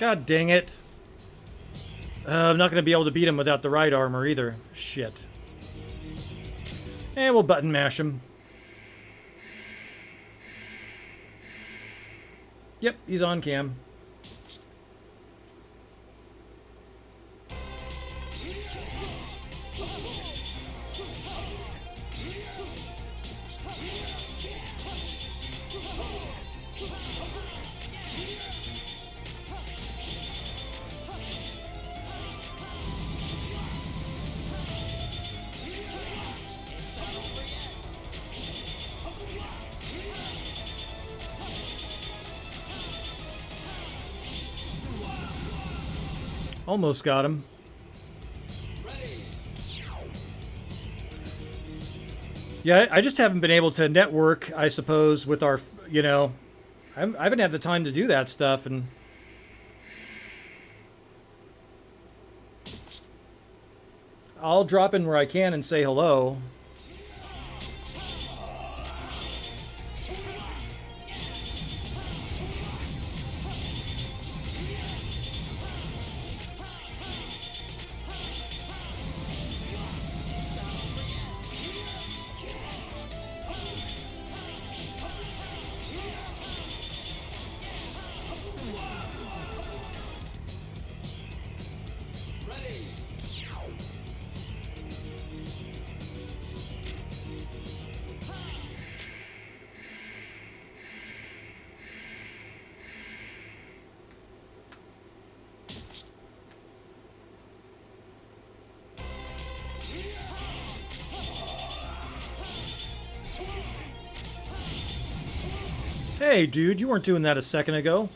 God dang it. I'm not going to be able to beat him without the right armor either. Shit. And we'll button mash him. Yep, he's on cam. Almost got him. Yeah, I just haven't been able to network, I suppose, with our, you know, I haven't had the time to do that stuff, and I'll drop in where I can and say hello. Hey, dude, you weren't doing that a second ago.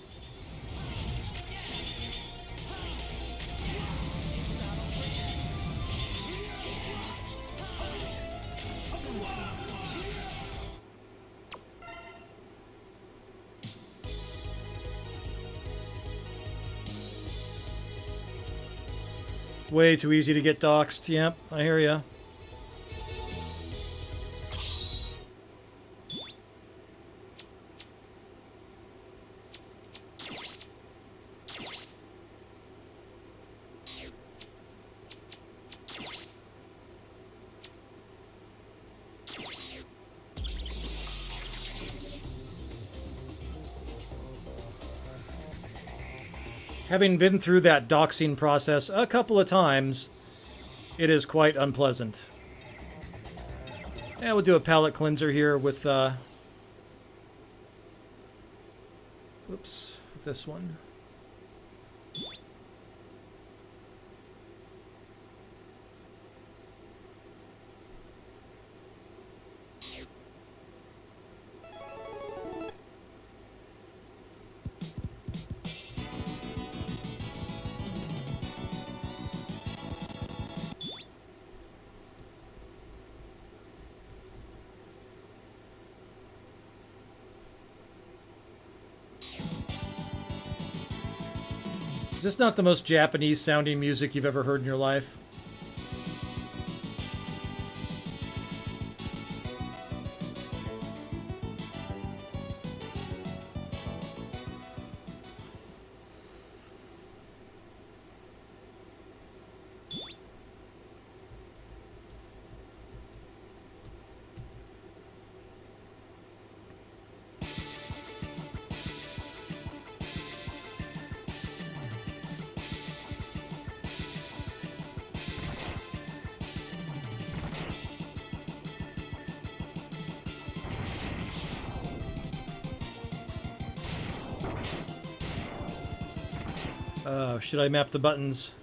Way too easy to get doxxed. Yep, I hear ya. Having been through that doxing process a couple of times, it is quite unpleasant. And we'll do a palate cleanser here with, oops, this one. Is this not the most Japanese sounding music you've ever heard in your life? Should I map the buttons?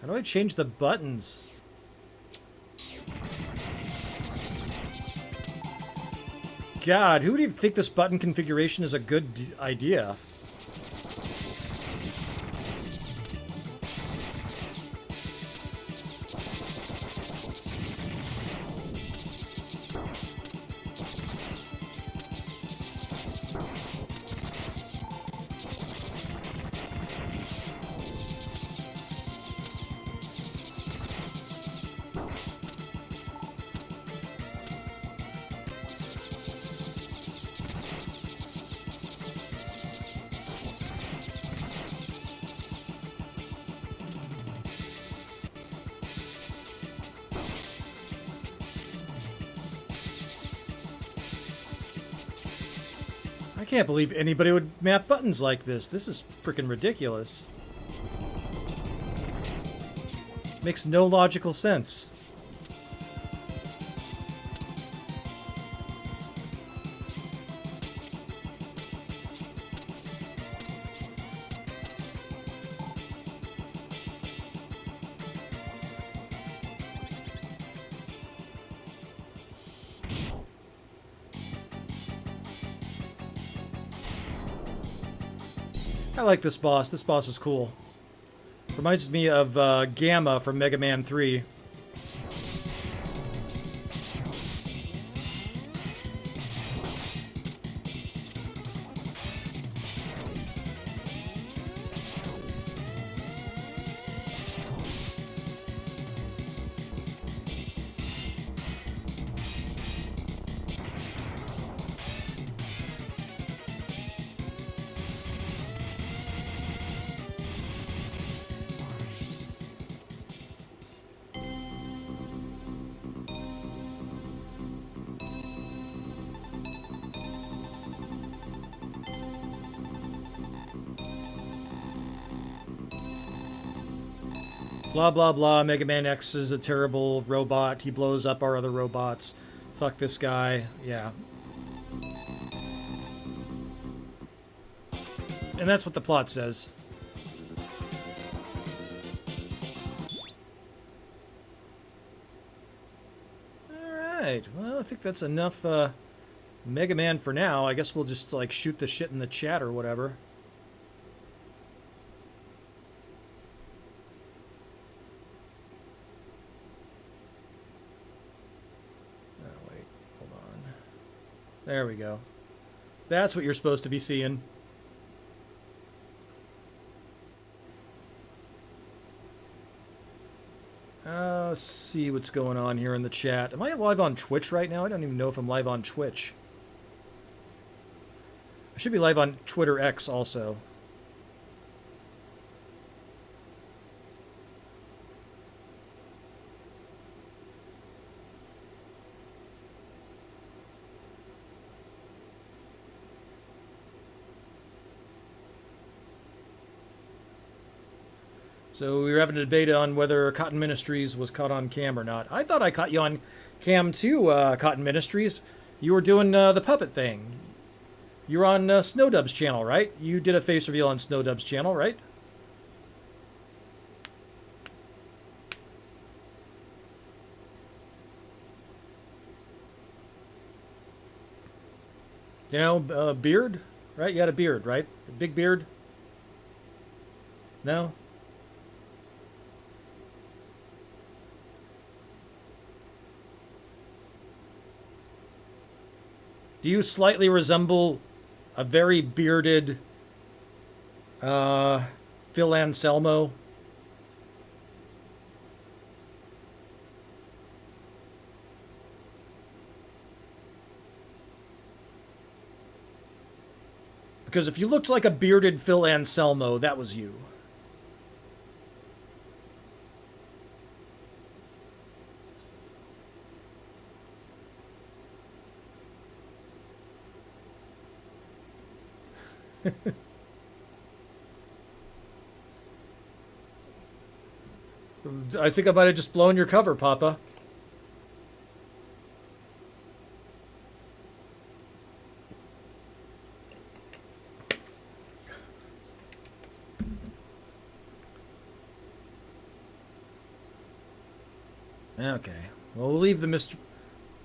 How do I change the buttons? God, who would even think this button configuration is a good idea? I can't believe anybody would map buttons like this. This is freaking ridiculous. Makes no logical sense. I like this boss. This boss is cool. Reminds me of Gamma from Mega Man 3. Blah, blah, blah. Mega Man X is a terrible robot. He blows up our other robots. Fuck this guy. Yeah. And that's what the plot says. Alright. Well, I think that's enough Mega Man for now. I guess we'll just, like, shoot the shit in the chat or whatever. There we go. That's what you're supposed to be seeing. Let's see what's going on here in the chat. Am I live on Twitch right now? I don't even know if I'm live on Twitch. I should be live on Twitter X also. So we were having a debate on whether Cotton Ministries was caught on cam or not. I thought I caught you on cam too, Cotton Ministries. You were doing the puppet thing. You were on Snowdub's channel, right? You did a face reveal on Snowdub's channel, right? You know, beard, right? You had a beard, right? A big beard? No? Do you slightly resemble a very bearded Phil Anselmo? Because if you looked like a bearded Phil Anselmo, that was you. I think I might have just blown your cover, Papa. Okay. Well, we'll leave the mystery.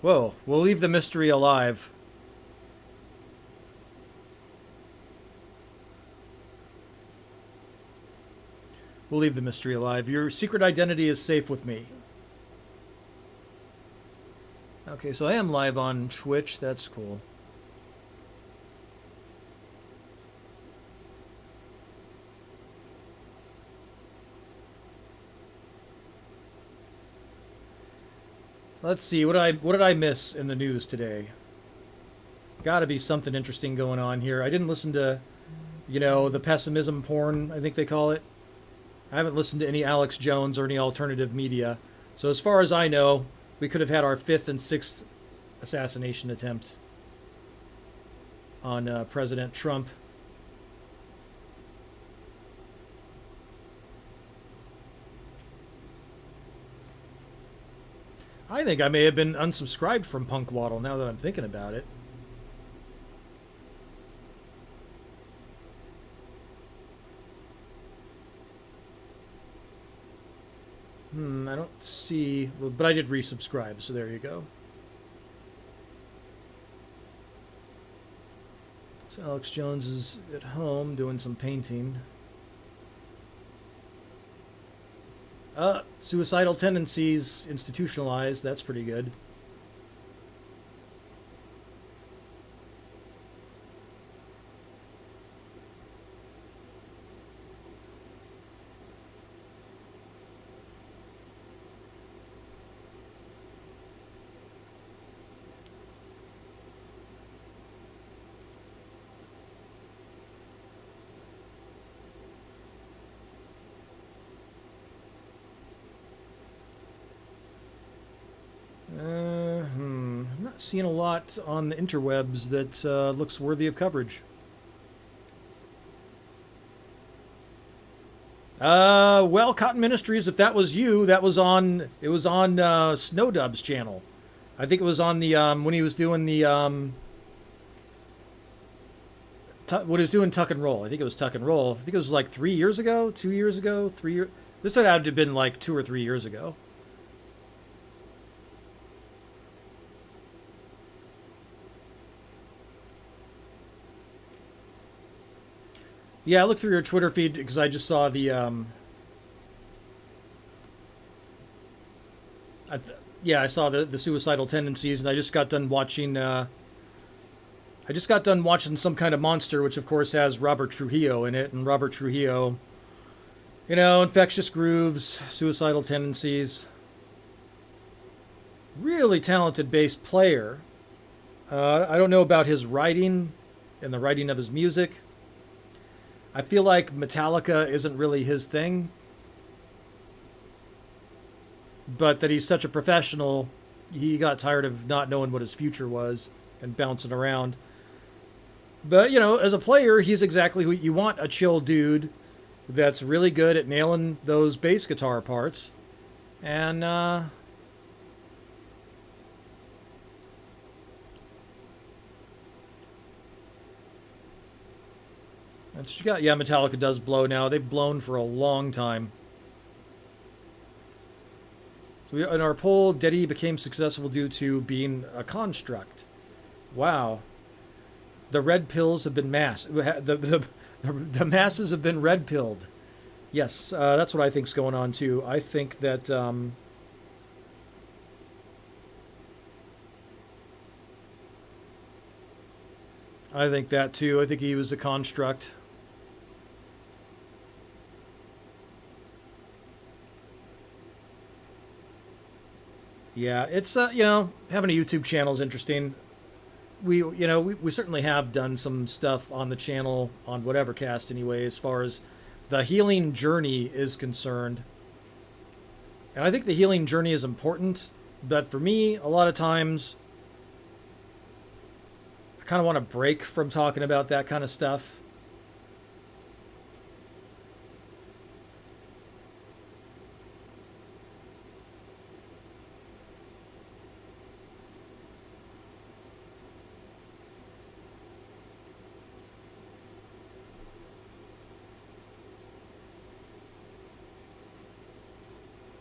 Whoa, we'll leave the mystery alive. We'll leave the mystery alive. Your secret identity is safe with me. Okay, so I am live on Twitch. That's cool. Let's see, what did I miss in the news today? Gotta be something interesting going on here. I didn't listen to, you know, the pessimism porn, I think they call it. I haven't listened to any Alex Jones or any alternative media. So as far as I know, we could have had our 5th and 6th assassination attempt. on President Trump. I think I may have been unsubscribed from Punk Waddle now that I'm thinking about it. I don't see... Well, but I did resubscribe, so there you go. So Alex Jones is at home doing some painting. Suicidal tendencies institutionalized. That's pretty good. I'm not seeing a lot on the interwebs that looks worthy of coverage. Well, Cotton Ministries, if that was you, that was on. It was on Snowdub's channel. I think it was on the when he was doing the when he was doing Tuck and Roll. I think it was Tuck and Roll. I think it was like 3 years ago, 2 years ago, 3 years. This would have to have been like 2 or 3 years ago. Yeah, I looked through your Twitter feed because I just saw the I saw the suicidal tendencies, and I just got done watching some kind of monster, which of course has Robert Trujillo in it, and Robert Trujillo, infectious grooves, suicidal tendencies, really talented bass player. I don't know about his writing and the writing of his music. I feel like Metallica isn't really his thing, but that he's such a professional, he got tired of not knowing what his future was and bouncing around. But, as a player, he's exactly who you want, a chill dude that's really good at nailing those bass guitar parts. And, that's what you got. Yeah, Metallica does blow now. They've blown for a long time. So in our poll, Deddy became successful due to being a construct. Wow. The red pills have been the masses have been red pilled. Yes, that's what I think's going on too. I think that too. I think he was a construct. Yeah, it's having a YouTube channel is interesting. We certainly have done some stuff on the channel on WhateverCast anyway, as far as the healing journey is concerned. And I think the healing journey is important, but for me, a lot of times I kind of want to break from talking about that kind of stuff.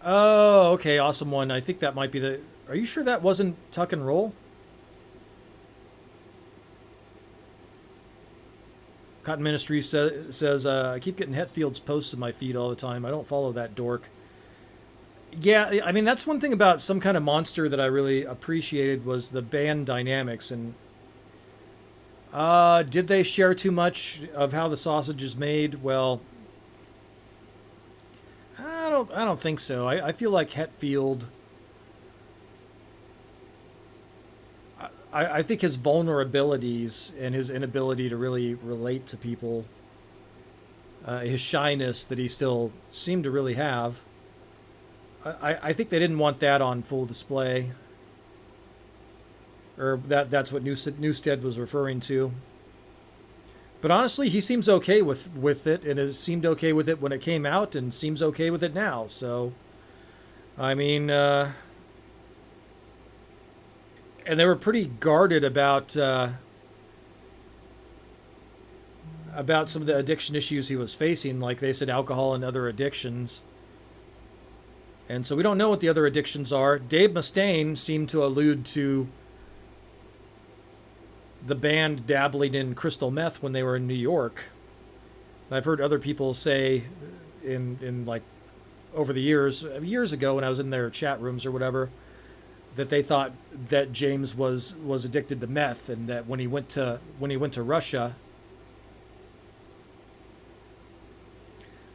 Oh, okay, awesome one. I think that might be the... Are you sure that wasn't Tuck and Roll? Cotton Ministry says, I keep getting Hetfield's posts in my feed all the time. I don't follow that dork. Yeah, I mean, that's one thing about Some Kind of Monster that I really appreciated was the band dynamics. And did they share too much of how the sausage is made? Well... I don't think so. I feel like Hetfield... I think his vulnerabilities and his inability to really relate to people, his shyness that he still seemed to really have, I think they didn't want that on full display. Or that's what Newstead was referring to. But honestly, he seems okay with it, and has seemed okay with it when it came out, and seems okay with it now. So, I mean, and they were pretty guarded about some of the addiction issues he was facing. Like they said, alcohol and other addictions. And so we don't know what the other addictions are. Dave Mustaine seemed to allude to the band dabbling in crystal meth when they were in New York. I've heard other people say in like over the years ago when I was in their chat rooms or whatever, that they thought that James was addicted to meth, and that when he went to Russia,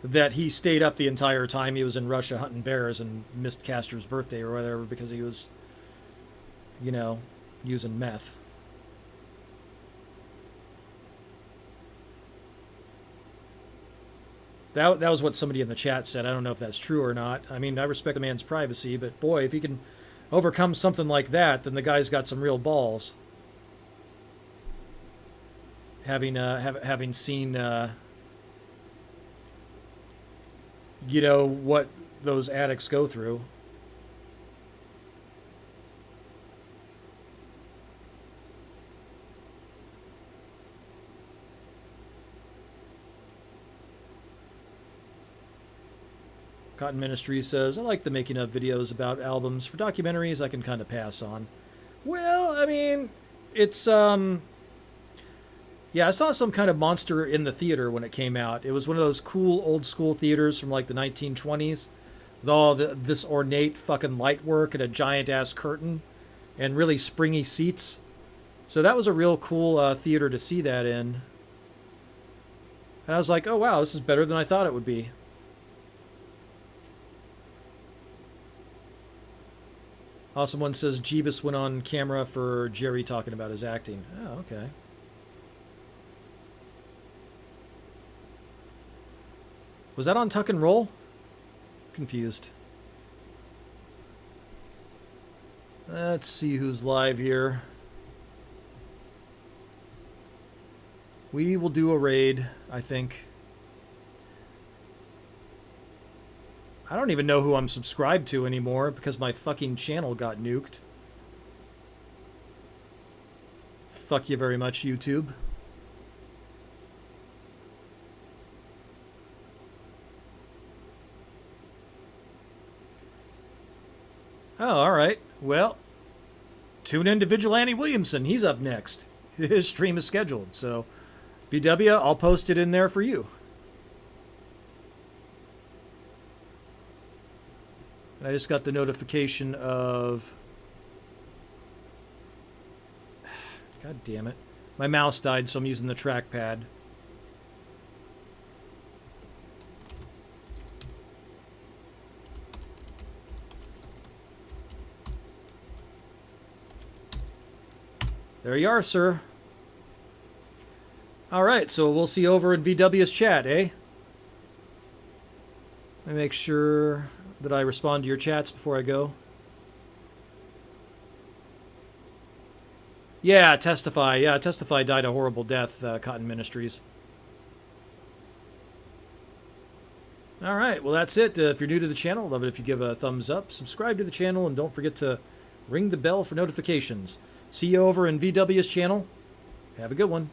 that he stayed up the entire time he was in Russia hunting bears and missed Castor's birthday or whatever because he was, you know, using meth. That was what somebody in the chat said. I don't know if that's true or not. I mean, I respect the man's privacy, but boy, if he can overcome something like that, then the guy's got some real balls. Having seen, you know, what those addicts go through. Cotton Ministry says, I like the making of videos about albums. For documentaries, I can kind of pass on. Well, I mean, it's, yeah, I saw some kind of monster in the theater when it came out. It was one of those cool old school theaters from like the 1920s with all this ornate fucking light work and a giant ass curtain and really springy seats. So that was a real cool theater to see that in. And I was like, oh wow, this is better than I thought it would be. Awesome One says Jeebus went on camera for Jerry talking about his acting. Oh, okay. Was that on Tuck and Roll? Confused. Let's see who's live here. We will do a raid, I think. I don't even know who I'm subscribed to anymore because my fucking channel got nuked. Fuck you very much, YouTube. Oh, all right. Well, tune in to Vigilante Williamson. He's up next. His stream is scheduled, so VW, I'll post it in there for you. And I just got the notification of... God damn it. My mouse died, so I'm using the trackpad. There you are, sir. Alright, so we'll see you over in VW's chat, eh? Let me make sure that I respond to your chats before I go. Yeah, Testify. Yeah, Testify died a horrible death, Cotton Ministries. Alright, well that's it. If you're new to the channel, love it if you give a thumbs up, subscribe to the channel, and don't forget to ring the bell for notifications. See you over in VW's channel. Have a good one.